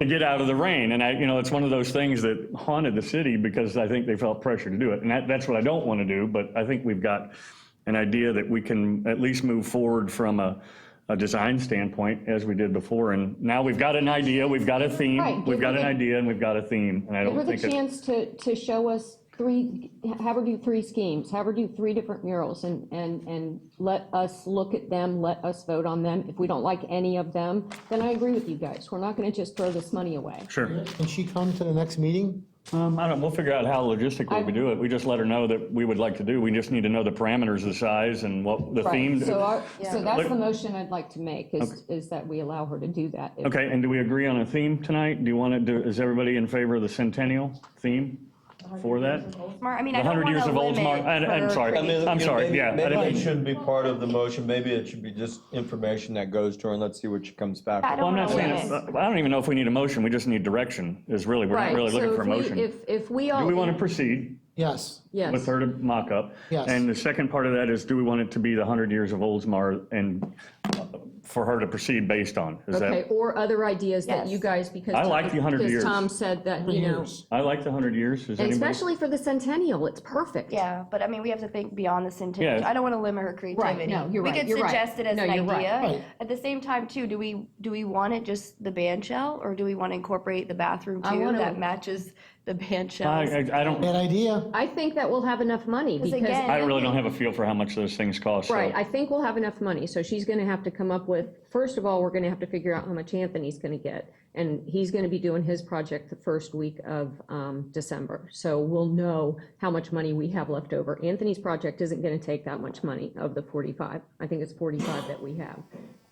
get out of the rain. And it's one of those things that haunted the city because I think they felt pressure to do it. And that's what I don't want to do, but I think we've got an idea that we can at least move forward from a design standpoint as we did before. And now we've got an idea, we've got a theme, Right, we've got an idea, and we've got a theme. And I Give her don't the think chance to show us have her do 3 schemes, have her do 3 different murals, and let us look at them, let us vote on them. If we don't like any of them, then I agree with you guys. We're not going to just throw this money away. Sure. Can she come to the next meeting? We'll figure out how logistically we do it. We just let her know that we would like to do. We just need to know the parameters, the size, and what the theme. So that's the motion I'd like to make, is that we allow her to do that. Okay, and do we agree on a theme tonight? Is everybody in favor of the centennial theme for that? I mean, The I don't 100 want years to of Oldsmar. I'm sorry. I'm sorry. Yeah. Maybe it shouldn't be part of the motion. Maybe it should be just information that goes to her, and let's see what she comes back with. Well, I'm not saying, I don't even know if we need a motion. We just need direction, we're not really looking for a motion. If we all. Do we want to proceed? Yes. With her to mock up? Yes. And the second part of that is, do we want it to be the 100 years of Oldsmar and for her to proceed based on. Is Okay, that, or other ideas that you Yes. guys, because. I like the 100 because years. Tom said that, you know, I like the 100 years. Is and anybody? especially for the centennial, it's perfect. Yeah, but I mean, we have to think beyond the centennial. Yeah. I don't want to limit her creativity. no, you're right, We could you're right. suggest it as No, an you're right. idea. Right. At the same time, too, do we want it just the band shell, or do we want to incorporate the bathroom I too wanna- that matches the band I, shells? I don't, Bad idea. I think that we'll have enough money because. again- I really don't have a feel for how much those things cost. so- Right, I think we'll have enough money, so she's gonna have to come up with, first of all, we're gonna have to figure out how much Anthony's gonna get. And he's gonna be doing his project the first week of December, so we'll know how much money we have left over. Anthony's project isn't gonna take that much money of the 45, I think it's 45 that we have.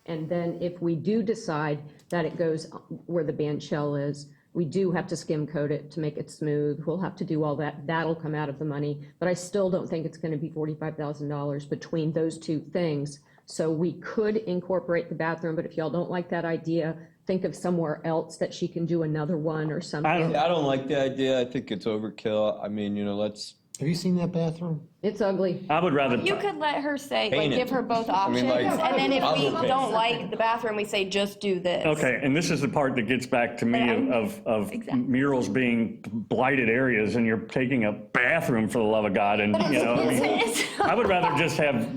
And then if we do decide that it goes where the band shell is, we do have to skim coat it to make it smooth. We'll have to do all that. That'll come out of the money. But I still don't think it's going to be $45,000 between those two things. So we could incorporate the bathroom, but if y'all don't like that idea, think of somewhere else that she can do another one or something. I don't like the idea. I think it's overkill. I mean, let's. Have you seen that bathroom? It's ugly. I would rather. You could let her say, like, Paint it. give her both I mean, options, like, and then if we I'll paint don't it. like the bathroom, we say, just do this. Okay, and this is the part that gets back to me of Exactly. murals being blighted areas, and you're taking a bathroom for the love of God, and, you know, I mean, I would rather just have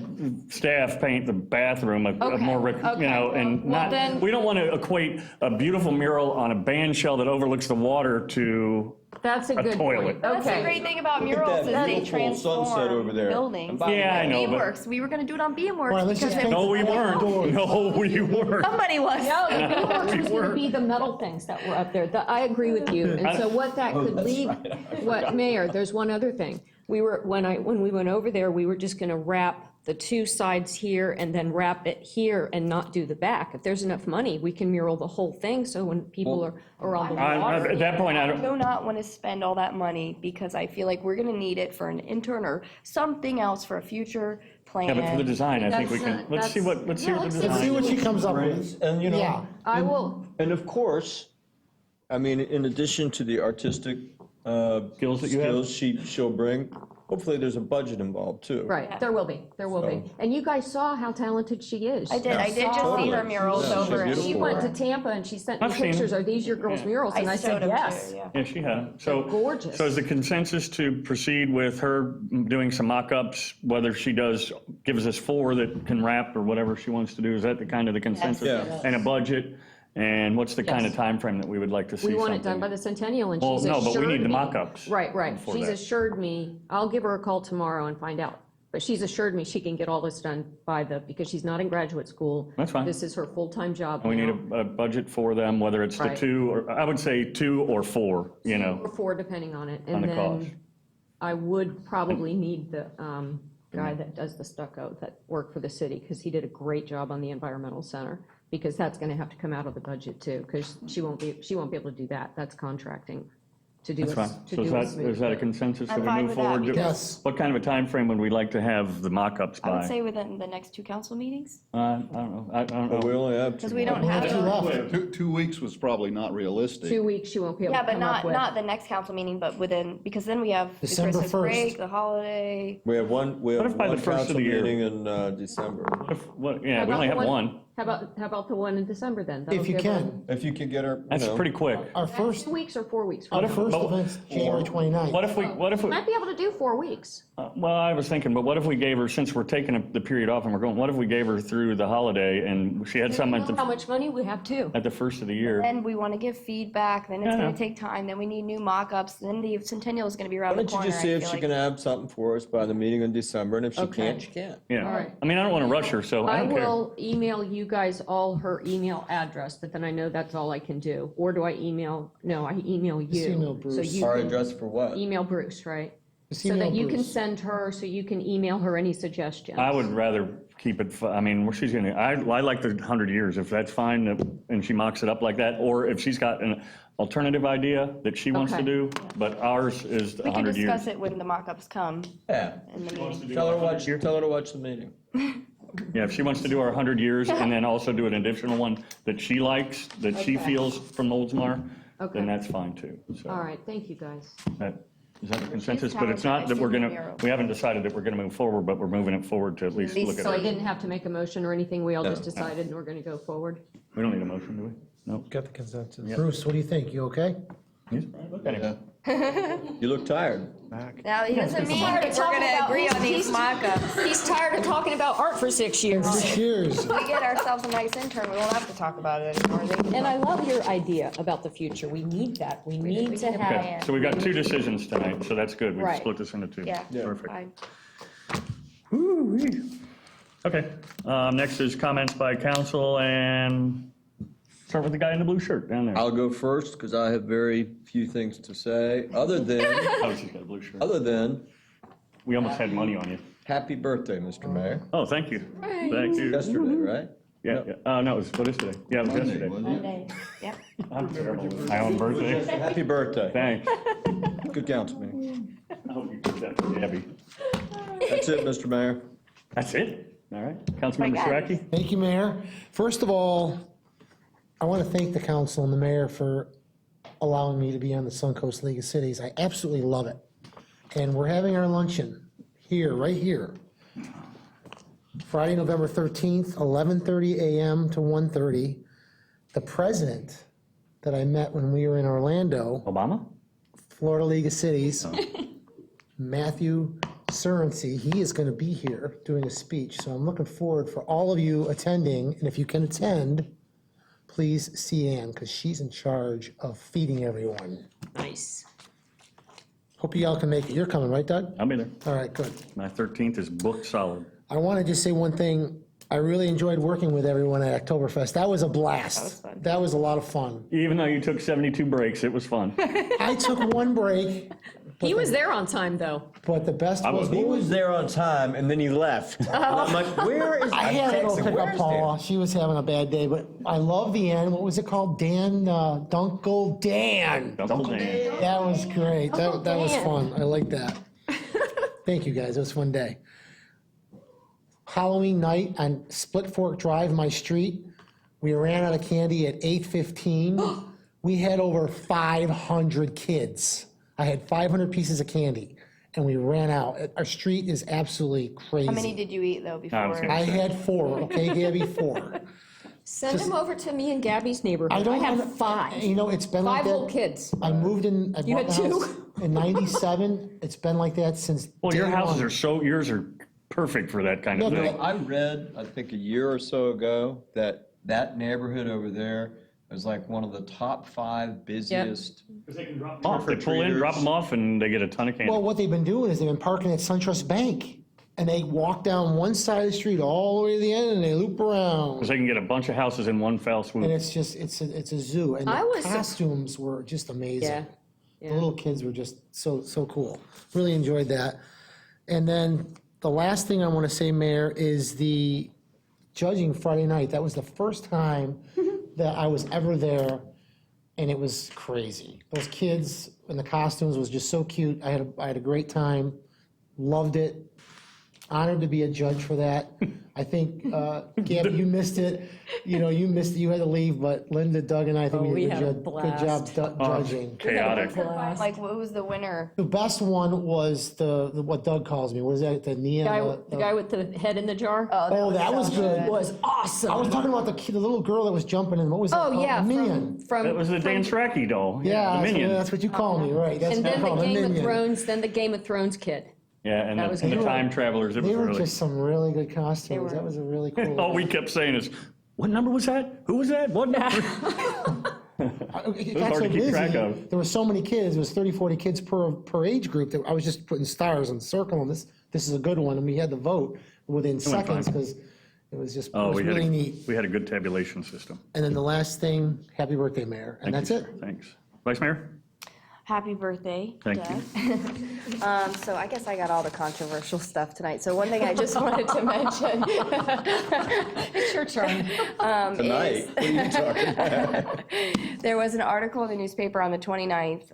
staff paint the bathroom a more, you know, and Well, not, then- we don't want to equate a beautiful mural on a band shell that overlooks the water to, That's a good toilet. point. That's the Okay. great thing about Look at murals is that they beautiful sunset over transform there. buildings. And by the Yeah, I way- know, but- Beamworks, we were gonna do it on Beamworks All right, let's because just it paint no, we was weren't. No, we weren't. somebody was. No, the Beamworks We was gonna weren't. be the metal things that were up there. I agree with you. And so what that could lead, Mayor, there's one other thing. When we went over there, we were just gonna wrap the two sides here and then wrap it here and not do the back. If there's enough money, we can mural the whole thing, so when people are on the water. At that point, I I don't, do not want to spend all that money because I feel like we're gonna need it for an intern or something else for a future plan. yeah, but for the design, I think we can, let's see what the Let's see design. what she comes up with. And, Yeah. I will, and of course, I mean, in addition to the artistic Skills that you have? she'll bring, hopefully there's a budget involved too. right, there will be. And you guys saw how talented she is. I did just see her murals Yeah, over she's at. She went to Tampa and she sent me I've seen pictures. them. Are these your girls' murals? And I I said, showed them yes. too, yeah. Yeah, she had. So, gorgeous. so is the consensus to proceed with her doing some mock-ups, whether she gives us 4 that can wrap or whatever she wants to do? Is that the kind of the consensus? Yes. And a budget? And what's the kind of Yes. time frame that we would like to see We want it something? done by the centennial and Well, she's no, assured but we need the me- mock-ups Right. before She's that. assured me, I'll give her a call tomorrow and find out. But she's assured me she can get all this done because she's not in graduate school. That's fine. This is her full-time job And we need now. a budget for them, whether it's the Right. 2, or I would say 2 or 4, you know. Or 4, depending on it. On And the cost. then I would probably need the guy that does the stucco that worked for the city, because he did a great job on the environmental center, because that's gonna have to come out of the budget too, because she won't be able to do that. That's contracting to do That's a, fine. to So do a is smooth that a bit. consensus that I'm we fine move with that, forward? because- Yes. What kind of a time frame would we like to have the mock-ups by? I would say within the next 2 council meetings, I don't know. I don't But we know. only have two. because we don't We have. have 2 left. 2 weeks was probably not realistic. 2 weeks she won't be able Yeah, to but come up with. not the next council meeting, but within, because then we have the December Christmas 1st. break, the holiday. We have one What if by the first of council the year? meeting in December. Yeah, How we only about have the one. How about the one in December then? If you That'll give her- can. If you could get her, That's pretty quick. Our first, 2 weeks or 4 weeks? our from now? first event's January 29th. What if we, Might be able to do 4 weeks. well, I was thinking, but what if we gave her, since we're taking the period off and we're going, what if we gave her through the holiday and she had some How at much money we have too? the first of the year? Then we want to give feedback, then it's Yeah. gonna take time, then we need new mock-ups, then the centennial is gonna be around why the don't you corner, just see I if feel she like. can have something for us by the meeting in December, and if she Okay. can't, she can't. Yeah. All right. I mean, I don't want to rush her, so I I don't care. will email you guys all her email address, but then I know that's all I can do. Or do I email, no, I email you. Just email So Bruce. you Our can address for what? email Bruce, right? Just So that email you can Bruce. send her, so you can email her any suggestions. I would rather keep it, I mean, she's gonna, I like the 100 years, if that's fine, and she mocks it up like that, or if she's got an alternative idea that she wants to Okay. do, but ours is We can 100 years. discuss it when the mock-ups come Yeah. in the meeting. Tell her to watch the meeting. Yeah, if she wants to do our 100 years and then also do an additional one that she likes, that she Okay. feels from Oldsmar, Okay. then that's fine too. So All right, thank you, guys. that- Is that the consensus? But it's not that we haven't decided that we're going to move forward, but we're moving it forward to at least look at So I it. didn't have to make a motion or anything, we all just decided and we're going to go forward? We don't need a motion, do we? No. Got the consensus. Yep. Bruce, what do you think? You okay? Anyway. You look tired. Now, he doesn't mean tired we're of going talking to about- agree on these he's- mock-ups. He's tired of talking about art for 6 years. Cheers. If we get ourselves a nice intern, we won't have to talk about it anymore. They can- And I love your idea about the future. We need that. We need to Okay, have. so we've got 2 decisions tonight, so that's good. We can Right. split this into 2. Yeah, Perfect. fine. Woo-wee. Okay, next is comments by council, and start with the guy in the blue shirt down there. I'll go first because I have very few things to say, other than, Oh, she's got a blue shirt. we almost had money on you. Happy birthday, Mr. Mayor. Oh, thank you. Thank you. Yesterday, right? Yeah, yeah. No, what is today? Yeah, it was yesterday. Monday. Yep. I'm terrible. My own birthday. Happy birthday. Thanks. Good council meeting. I hope you did that for Debbie. That's it, Mr. Mayor. That's it? All right. Councilmember Shraki? Thank you, Mayor. First of all, I want to thank the council and the mayor for allowing me to be on the Suncoast League of Cities. I absolutely love it. And we're having our luncheon here, right here, Friday, November 13th, 11:30 a.m. to 1:30. The president that I met when we were in Orlando, Obama? Florida League of Cities, Matthew Surrency, he is going to be here doing a speech. So I'm looking forward for all of you attending. And if you can attend, please see Ann, because she's in charge of feeding everyone. Nice. Hope you all can make it. You're coming, right, Doug? I'll be there. All right, good. My 13th is booked solid. I want to just say one thing. I really enjoyed working with everyone at Oktoberfest. That was a blast. That was a lot of fun. Even though you took 72 breaks, it was fun. I took one break, He was there on time, though. but the best was He was there on time, and then he left. And I'm like, where is, I I'm had to go texting, pick where up is Paula. She was having a bad day, but I love the end. What was it called? Dunkle Dan. Uncle Dan. That was great. Uncle That was Dan. fun. I like that. Thank you, guys. It was a fun day. Halloween night on Split Fork Drive, my street. We ran out of candy at 8:15. We had over 500 kids. I had 500 pieces of candy, and we ran out. Our street is absolutely crazy. How many did you eat, though, before? I had 4, okay, Gabby, 4. Send them over to me and Gabby's neighborhood. I I don't have wanna- 5. You know, it's been like 5 that. little kids. I moved in, I You bought had the 2? house in 97. It's been like that since Well, your day houses one. are yours are perfect for that kind of Yeah, thing. I read, I think a year or so ago, that that neighborhood over there is like one of the top 5 busiest. Because they can drop them off. They pull in, drop them off, and they get a ton of candy. Well, what they've been doing is they've been parking at SunTrust Bank, and they walk down one side of the street all the way to the end, and they loop around. Because they can get a bunch of houses in one fell And swoop. it's just, it's a zoo, and I the was- costumes were just amazing. Yeah. The little kids were just so cool. Really enjoyed that. And then the last thing I want to say, Mayor, is the judging Friday night. That was the first time that I was ever there, and it was crazy. Those kids in the costumes was just so cute. I had a great time, loved it. Honored to be a judge for that. I think, Gabby, you missed it. You know, you missed it. You had to leave, but Linda, Doug, and I think Oh, we we did had a good job judging. Chaotic. Like, what was the winner? The best one was the what Doug calls me. What is that? The neon. The guy with the head in the jar? Oh, that was good. Was awesome. I was talking about the little girl that was jumping in. What was that? Oh, called? yeah. A minion. From That was the Dan Shraki doll. Yeah, the Minion. that's what you call me, right? That's And what I then call the him, a Game of minion. Thrones, then the Game of Thrones kid. Yeah, and That was the good. time travelers. It was They were really. just some really good costumes. That was a really cool. All we kept saying is, "What number was that? Who was that? What number?" It was got hard so to keep busy. track of. There were so many kids. It was 30, 40 kids per age group. That I was just putting stars and circling. This is a good one, and we had to vote within went seconds fine. because it was just Oh, we had really neat. we had a good tabulation system. And then the last thing, happy birthday, Mayor, and Thank that's you, it. sir. Thanks, Vice Mayor. Happy birthday, Thank Doug. So I guess I got all the controversial stuff tonight. So one thing I just wanted to mention. It's your turn. Tonight, what are you talking about? There was an article in the newspaper on the 29th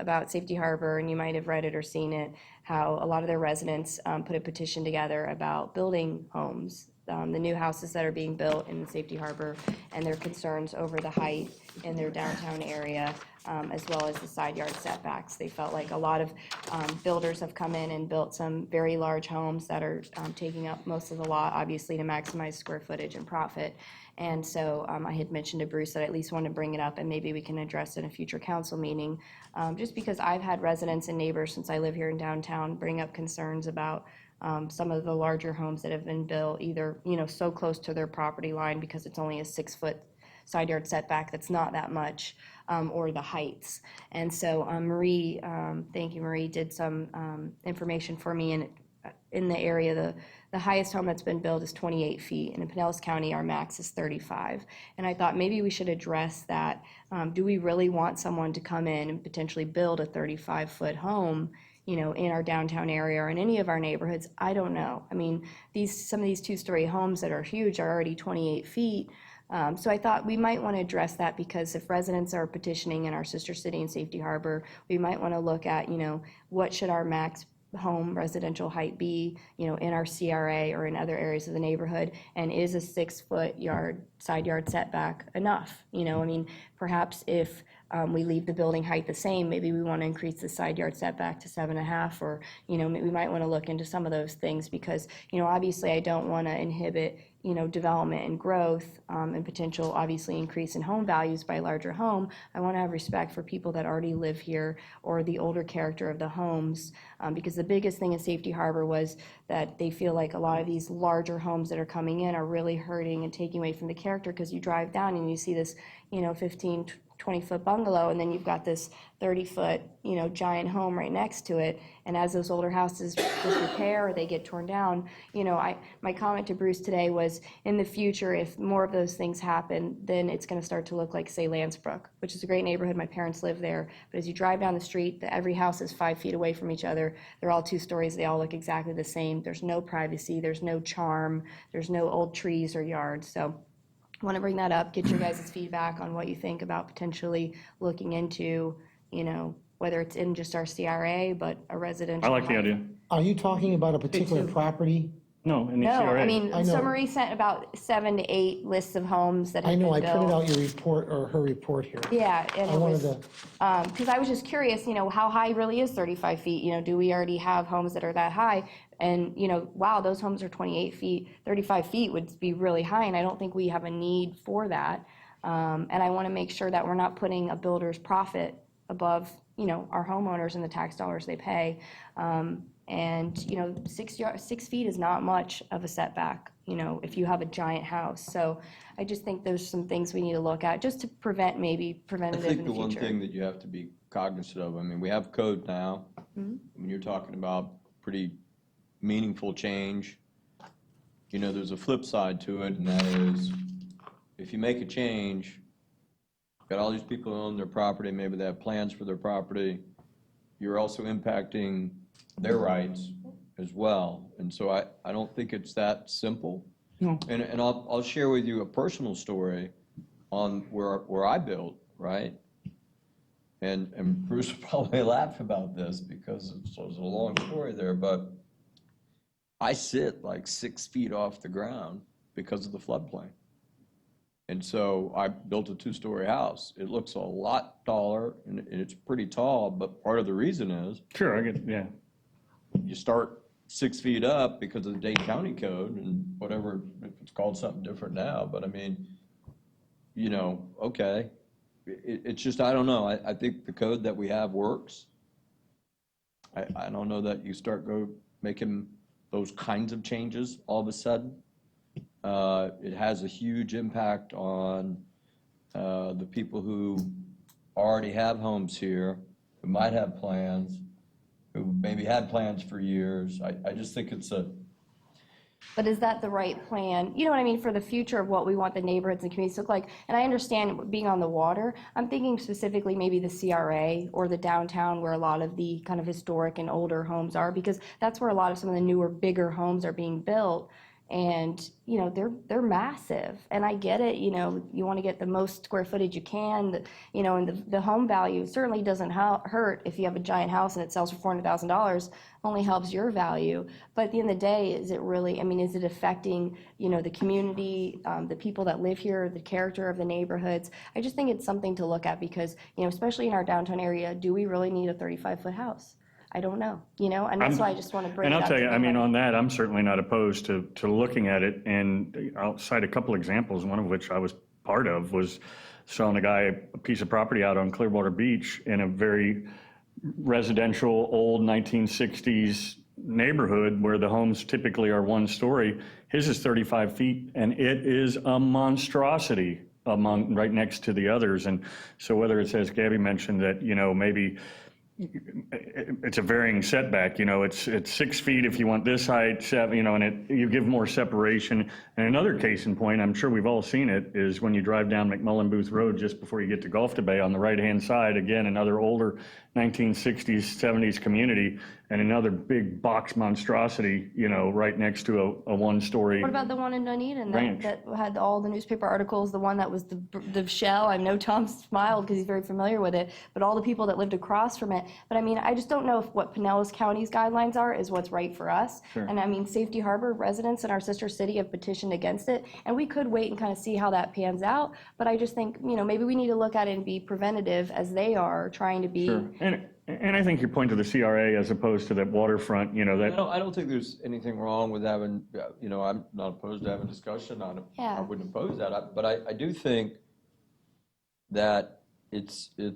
about Safety Harbor, and you might have read it or seen it, how a lot of their residents put a petition together about building homes the new houses that are being built in the Safety Harbor and their concerns over the height in their downtown area, as well as the side yard setbacks. They felt like a lot of builders have come in and built some very large homes that are taking up most of the lot, obviously to maximize square footage and profit. And so I had mentioned to Bruce that I at least want to bring it up, and maybe we can address it in a future council meeting, just because I've had residents and neighbors since I live here in downtown bring up concerns about some of the larger homes that have been built, either, so close to their property line because it's only a 6-foot side yard setback that's not that much, or the heights. And so Marie, thank you, Marie, did some information for me in the area. The highest home that's been built is 28 feet, and in Pinellas County, our max is 35. And I thought maybe we should address that. Do we really want someone to come in and potentially build a 35-foot home, in our downtown area or in any of our neighborhoods? I don't know. I mean, some of these 2-story homes that are huge are already 28 feet. So I thought we might want to address that, because if residents are petitioning in our sister city in Safety Harbor, we might want to look at, what should our max home residential height be, in our CRA or in other areas of the neighborhood, and is a 6-foot side yard setback enough? Perhaps if we leave the building height the same, maybe we want to increase the side yard setback to 7.5, or, we might want to look into some of those things, because, obviously I don't want to inhibit, development and growth, and potential, obviously, increase in home values by larger home. I want to have respect for people that already live here, or the older character of the homes, because the biggest thing in Safety Harbor was that they feel like a lot of these larger homes that are coming in are really hurting and taking away from the character, because you drive down and you see this, 15, 20-foot bungalow, and then you've got this 30-foot, giant home right next to it. And as those older houses disrepair or they get torn down, my comment to Bruce today was, in the future, if more of those things happen, then it's going to start to look like, say, Lansbrook, which is a great neighborhood. My parents live there. But as you drive down the street, every house is 5 feet away from each other. They're all 2 stories. They all look exactly the same. There's no privacy. There's no charm. There's no old trees or yards. So I want to bring that up, get your guys' feedback on what you think about potentially looking into, whether it's in just our CRA, but a residential. I like the idea. Are you talking about a particular property? No, in the No, CRA. I mean, I know. so Marie sent about 7 to 8 lists of homes that I have been know, I built. printed out your report, or her report here. Yeah, and I it wanted was, to, because I was just curious, how high really is 35 feet? Do we already have homes that are that high? And, wow, those homes are 28 feet, 35 feet would be really high, and I don't think we have a need for that. And I want to make sure that we're not putting a builder's profit above, our homeowners and the tax dollars they pay. And, 6 feet is not much of a setback, if you have a giant house. So I just think there's some things we need to look at, just to prevent maybe I preventative think in the the one future. thing that you have to be cognizant of, we have code now. When you're talking about pretty meaningful change, there's a flip side to it, and that is, if you make a change, got all these people who own their property, maybe they have plans for their property, you're also impacting their rights as well. And so I don't think it's that simple. No. And I'll share with you a personal story on where I built, right? And Bruce will probably laugh about this because it's a long story there, but I sit like 6 feet off the ground because of the floodplain. And so I built a 2-story house. It looks a lot taller, and it's pretty tall, but part of the reason is Sure, I get, yeah. you start 6 feet up because of the Dade County code and whatever, if it's called something different now, but okay. It's just, I don't know. I think the code that we have works. I don't know that you start making those kinds of changes all of a sudden. It has a huge impact on the people who already have homes here, who might have plans, who maybe had plans for years. I just think it's But is that the right plan? You know what I mean, for the future of what we want the neighborhoods and communities to look like? And I understand being on the water. I'm thinking specifically maybe the CRA or the downtown, where a lot of the kind of historic and older homes are, because that's where a lot of some of the newer, bigger homes are being built. And, you know, they're massive. And I get it, you know, you want to get the most square footage you can, you know, and the home value certainly doesn't hurt if you have a giant house and it sells for $400,000, only helps your value. But at the end of the day, is it really, I mean, is it affecting, you know, the community, the people that live here, the character of the neighborhoods? I just think it's something to look at because, you know, especially in our downtown area, do we really need a 35-foot house? I don't know, you know, and that's why I just want to bring it up. And I'll tell you, to I mean, them. on that, I'm certainly not opposed to looking at it, and I'll cite a couple examples, one of which I was part of was selling a guy a piece of property out on Clearwater Beach in a very residential, old 1960s neighborhood where the homes typically are one story. His is 35 feet, and it is a monstrosity among right next to the others. And so whether it's, as Gabby mentioned, that, you know, maybe it's a varying setback, you know, it's 6 feet if you want this height, 7, you know, and you give more separation. And another case in point, I'm sure we've all seen it, is when you drive down McMullen Booth Road just before you get to Gulf to Bay on the right-hand side, again, another older 1960s, 70s community, and another big box monstrosity, you know, right next to a one-story. What about the one in Dunedin ranch. that had all the newspaper articles, the one that was the shell? I know Tom smiled because he's very familiar with it, but all the people that lived across from it. But I mean, I just don't know if what Pinellas County's guidelines are is what's right for us. Sure. And I mean, Safety Harbor residents in our sister city have petitioned against it, and we could wait and kind of see how that pans out. But I just think, you know, maybe we need to look at it and be preventative as they are trying to be. Sure. And I think you point to the CRA as opposed to that waterfront, you know, that. I don't think there's anything wrong with having, you know, I'm not opposed to having a discussion on it. Yeah. I wouldn't oppose that, but I do think that it's you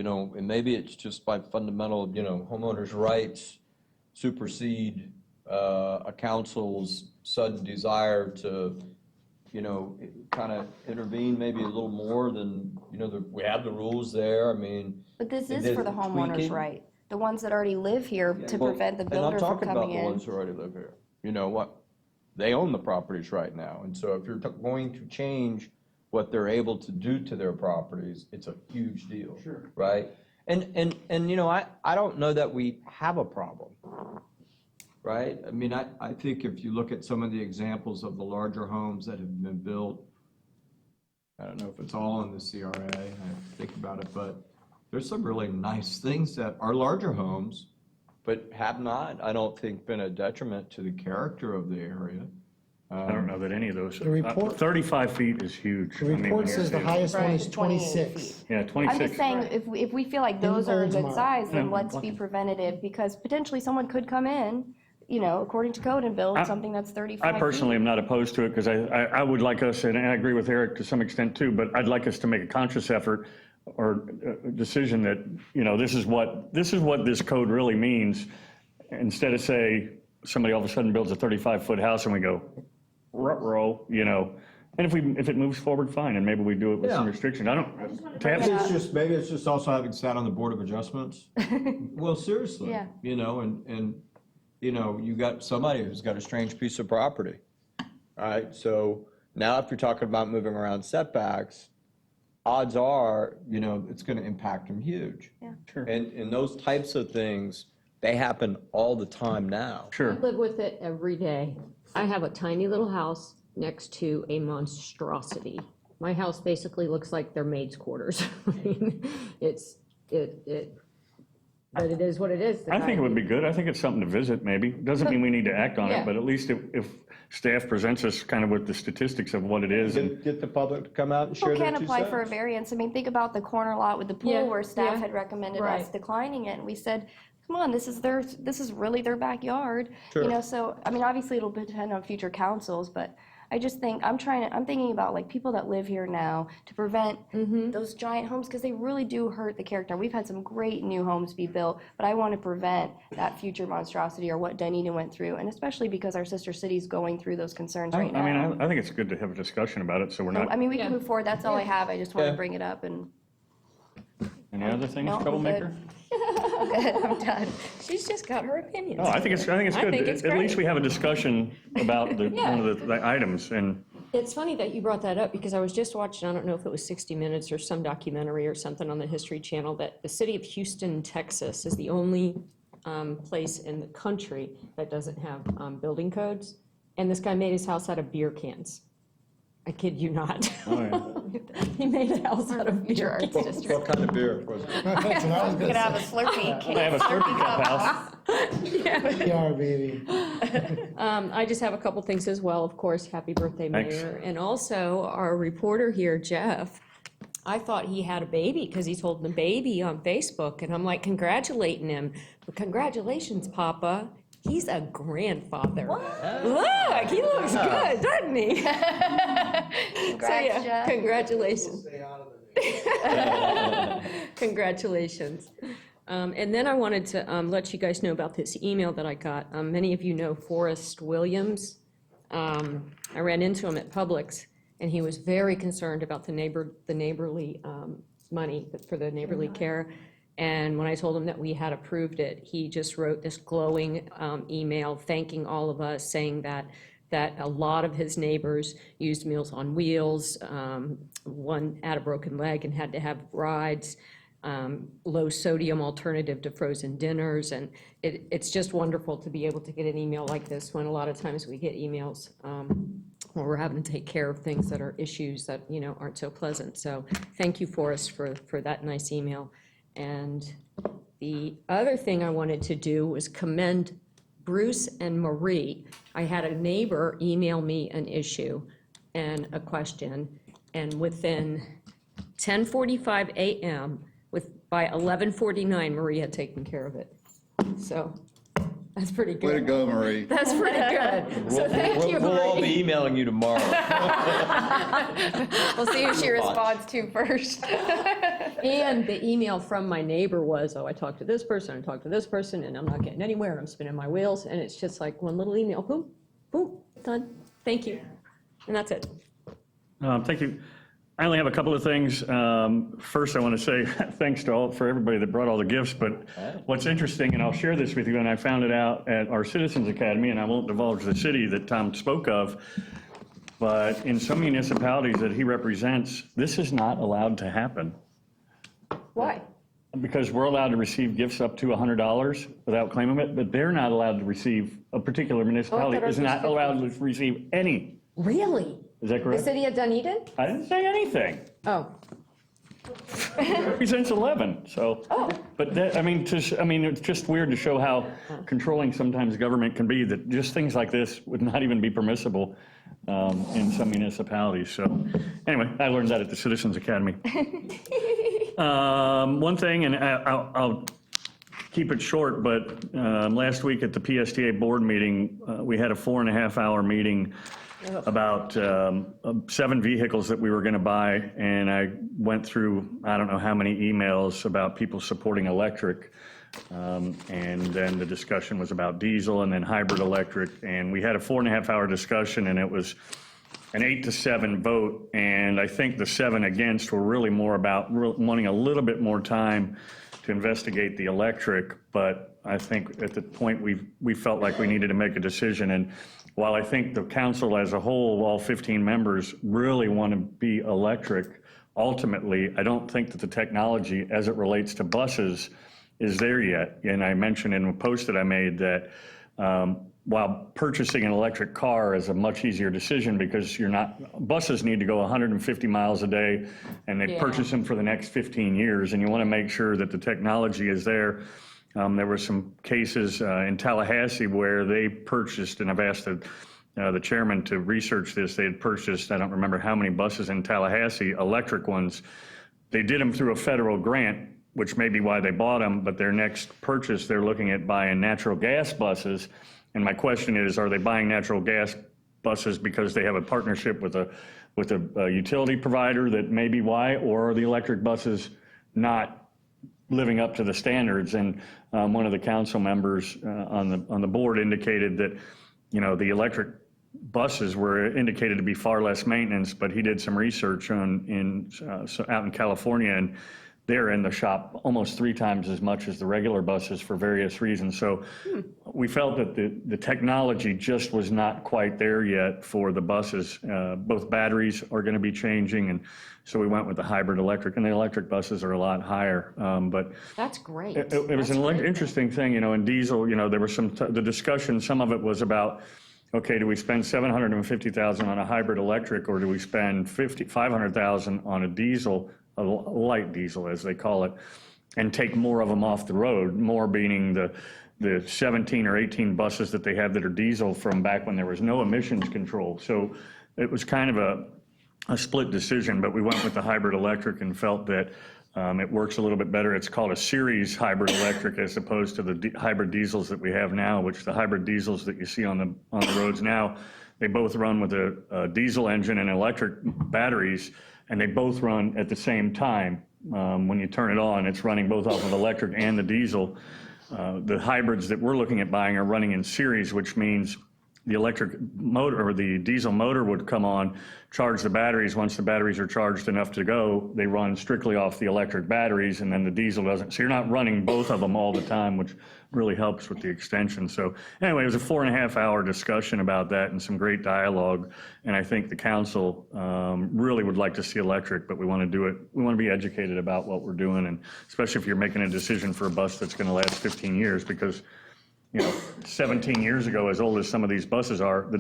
know, and maybe it's just by fundamental, you know, homeowners' rights supersede a council's sudden desire to, you know, kind of intervene maybe a little more than, you know, we have the rules there, I mean. But this and is then for the homeowners' tweaking. right, the ones that already live here to Well, prevent the builder from coming And I'm talking about in. the ones who already live here. You know what? They own the properties right now, and so if you're going to change what they're able to do to their properties, it's a huge deal. Sure. Right? And you know, I don't know that we have a problem. Right? I mean, I think if you look at some of the examples of the larger homes that have been built, I don't know if it's all in the CRA, I have to think about it, but there's some really nice things that are larger homes, but have not, I don't think, been a detriment to the character of the area. I don't know that any of those. The report- 35 feet is huge. The report says the highest one is Right, 26. Yeah, 26. I'm just saying, if we feel like those are a good Oldsmar. size, then Yeah. let's be preventative, because potentially someone could come in, you know, according to code and build something that's 35 I personally feet. am not opposed to it because I would like us, and I agree with Eric to some extent too, but I'd like us to make a conscious effort or a decision that, you know, this is what this code really means, instead of say somebody all of a sudden builds a 35-foot house and we go, ruh-roh, you know. And if it moves forward, fine, and maybe we do it with some Yeah. restrictions. I don't. Maybe it's just also having sat on the Board of Adjustments. Well, seriously, Yeah. you know, and you know, you got somebody who's got a strange piece of property. All right, so now if you're talking about moving around setbacks, odds are, you know, it's going to impact them huge. Yeah. Sure. And those types of things, they happen all the time now. Sure. I live with it every day. I have a tiny little house next to a monstrosity. My house basically looks like their maid's quarters. I mean, but it is what it is. I think it would be good. I think it's something to visit, maybe. Doesn't mean we need to act on Yeah. it, but at least if staff presents us kind of with the statistics of what it is. And Get the public to come out and share People their can 2 apply cents. for a variance. I mean, think about the corner lot with the pool Yeah, where staff yeah. had recommended us Right. declining it, and we said, come on, this is really their backyard. Sure. You know, so, I mean, obviously it'll depend on future councils, but I just think, I'm thinking about like people that live here now to prevent those giant homes, because they really do hurt the character. We've had some great new homes be built, but I want to prevent that future monstrosity or what Dunedin went through, and especially because our sister city's going through those concerns right now. I mean, I think it's good to have a discussion about it, so we're So, not. I mean, we can move forward, that's all I have, I just want Yeah. to bring it up and. Any other things, No, I'm troublemaker? Good, I'm done. She's just got her opinions. No, I think it's good. At least we have a discussion about one of the items, and It's funny that you brought that up, because I was just watching, I don't know if it was 60 Minutes or some documentary or something on the History Channel, that the city of Houston, Texas is the only place in the country that doesn't have building codes. And this guy made his house out of beer cans. I kid you not. He made a house out of beer cans. What kind of beer was it? That's what I was gonna have a Slurpee. I have a Slurpee cup house. Yeah, baby. I just have a couple things as well. Of course, happy birthday, Thanks. Mayor. And also, our reporter here, Jeff, I thought he had a baby because he's holding a baby on Facebook. And I'm like congratulating him. But congratulations, Papa. He's a grandfather. Look, he looks good, doesn't he? Congrats, Jeff. Congratulations. Congratulations. And then I wanted to let you guys know about this email that I got. Many of you know Forrest Williams. I ran into him at Publix, and he was very concerned about the neighborly money for the neighborly care. And when I told him that we had approved it, he just wrote this glowing email thanking all of us, saying that a lot of his neighbors used Meals on Wheels. One had a broken leg and had to have rides. Low sodium alternative to frozen dinners. And it's just wonderful to be able to get an email like this when a lot of times we get emails where we're having to take care of things that are issues that, you know, aren't so pleasant. So thank you, Forrest, for that nice email. And the other thing I wanted to do was commend Bruce and Marie. I had a neighbor email me an issue and a question, and within 10:45 a.m., by 11:49, Marie had taken care of it. So that's pretty good. Way to go, Marie. That's pretty good. So thank you, We'll all be Marie. emailing you tomorrow. We'll see who she responds to first. And the email from my neighbor was, oh, I talked to this person, I talked to this person, and I'm not getting anywhere, I'm spinning my wheels, and it's just like one little email, boom, boom, done. Thank you. And that's it. Thank you. I only have a couple of things. First, I want to say thanks for everybody that brought all the gifts, but what's interesting, and I'll share this with you, and I found it out at our Citizens Academy, and I won't divulge the city that Tom spoke of, but in some municipalities that he represents, this is not allowed to happen. Why? Because we're allowed to receive gifts up to $100 without claiming it, but they're not allowed to receive, a particular municipality ours is was not 50. allowed to receive any. Really? Is that The correct? city of Dunedin? I didn't say anything. Oh. It represents 11, so. But that, it's just weird to show how controlling sometimes government can be, that just things like this would not even be permissible in some municipalities. So anyway, I learned that at the Citizens Academy. One thing, and I'll keep it short, but last week at the PSTA board meeting, we had a 4.5-hour meeting about 7 vehicles that we were going to buy, and I went through, I don't know how many emails about people supporting electric, and then the discussion was about diesel and then hybrid electric, and we had a 4.5-hour discussion, and it was an 8-7 vote, and I think the 7 against were really more about wanting a little bit more time to investigate the electric, but I think at the point we felt like we needed to make a decision. And while I think the council as a whole, all 15 members, really want to be electric, ultimately, I don't think that the technology as it relates to buses is there yet. And I mentioned in a post that I made that while purchasing an electric car is a much easier decision because buses need to go 150 miles a day, and they purchase them for the next 15 years, and you want to make sure that the technology is there. There were some cases in Tallahassee where they purchased, and I've asked the chairman to research this, they had purchased, I don't remember how many buses in Tallahassee, electric ones. They did them through a federal grant, which may be why they bought them, but their next purchase, they're looking at buying natural gas buses. And my question is, are they buying natural gas buses because they have a partnership with a utility provider, that may be why, or are the electric buses not living up to the standards? And one of the council members on the board indicated that, the electric buses were indicated to be far less maintenance, but he did some research out in California, and they're in the shop almost 3 times as much as the regular buses for various reasons. So we felt that the technology just was not quite there yet for the buses. Both batteries are going to be changing, and so we went with the hybrid electric, and the electric buses are a lot higher. But That's great. it was an interesting thing, in diesel, there was the discussion, some of it was about, okay, do we spend $750,000 on a hybrid electric, or do we spend $500,000 on a diesel, a light diesel, as they call it, and take more of them off the road, more meaning the 17 or 18 buses that they have that are diesel from back when there was no emissions control. So it was kind of a split decision, but we went with the hybrid electric and felt that it works a little bit better. It's called a series hybrid electric as opposed to the hybrid diesels that we have now, which the hybrid diesels that you see on the roads now, they both run with a diesel engine and electric batteries, and they both run at the same time. When you turn it on, it's running both off of electric and the diesel. The hybrids that we're looking at buying are running in series, which means the electric motor or the diesel motor would come on, charge the batteries. Once the batteries are charged enough to go, they run strictly off the electric batteries, and then the diesel doesn't. So you're not running both of them all the time, which really helps with the extension. So anyway, it was a 4.5-hour discussion about that and some great dialogue. And I think the council really would like to see electric, but we want to do it. We want to be educated about what we're doing, and especially if you're making a decision for a bus that's going to last 15 years, because 17 years ago, as old as some of these buses are, the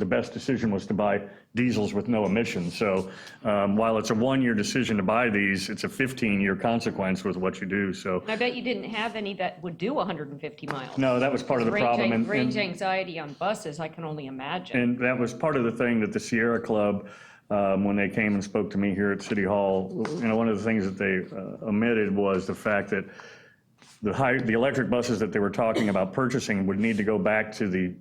best decision was to buy diesels with no emissions. So while it's a 1-year decision to buy these, it's a 15-year consequence with what you do. So I bet you didn't have any that would do 150 miles. no, that was part of the problem. Range anxiety on buses, I can only imagine. And that was part of the thing that the Sierra Club, when they came and spoke to me here at City Hall, one of the things that they omitted was the fact that the electric buses that they were talking about purchasing would need to go back to the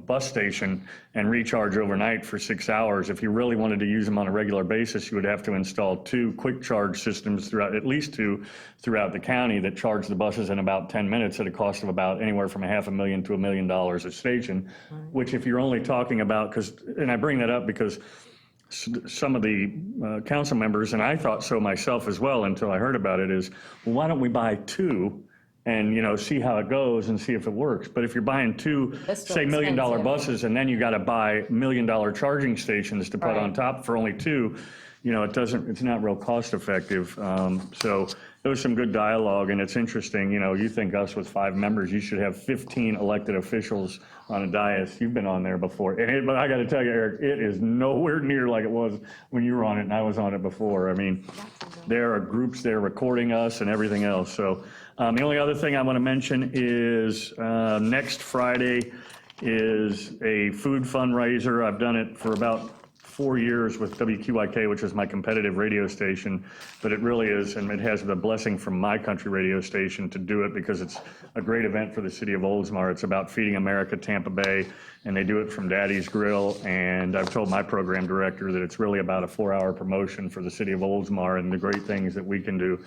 bus station and recharge overnight for 6 hours. If you really wanted to use them on a regular basis, you would have to install 2 quick charge systems at least 2 throughout the county that charge the buses in about 10 minutes at a cost of about anywhere from $500,000 to $1 million a station, which if you're only talking about, and I bring that up because some of the council members, and I thought so myself as well until I heard about it, is, well, why don't we buy 2 and, see how it goes and see if it works. But if you're buying 2, say, $1 million buses, and then you got to buy $1 million charging stations to put on top for only 2, it's not real cost effective. So there was some good dialogue, and it's interesting, you think us with 5 members, you should have 15 elected officials on a dais. You've been on there before. But I got to tell you, Eric, it is nowhere near like it was when you were on it and I was on it before. I mean, there are groups there recording us and everything else. So the only other thing I want to mention is next Friday is a food fundraiser. I've done it for about 4 years with WQYK, which is my competitive radio station, but it really is, and it has the blessing from my country radio station to do it because it's a great event for the city of Oldsmar. It's about feeding America, Tampa Bay, and they do it from Daddy's Grill, and I've told my program director that it's really about a 4-hour promotion for the city of Oldsmar and the great things that we can do.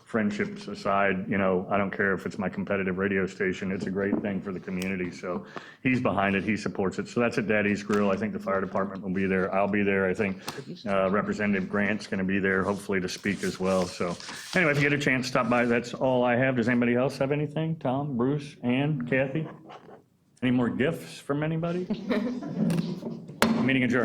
Friendships aside, I don't care if it's my competitive radio station, it's a great thing for the community. So he's behind it, he supports it. So that's at Daddy's Grill. I think the fire department will be there. I'll be there. I think Representative Grant's going to be there, hopefully to speak as well. So anyway, if you get a chance, stop by. That's all I have. Does anybody else have anything? Tom, Bruce, Ann, Kathy? Any more gifts from anybody? Meeting adjourned.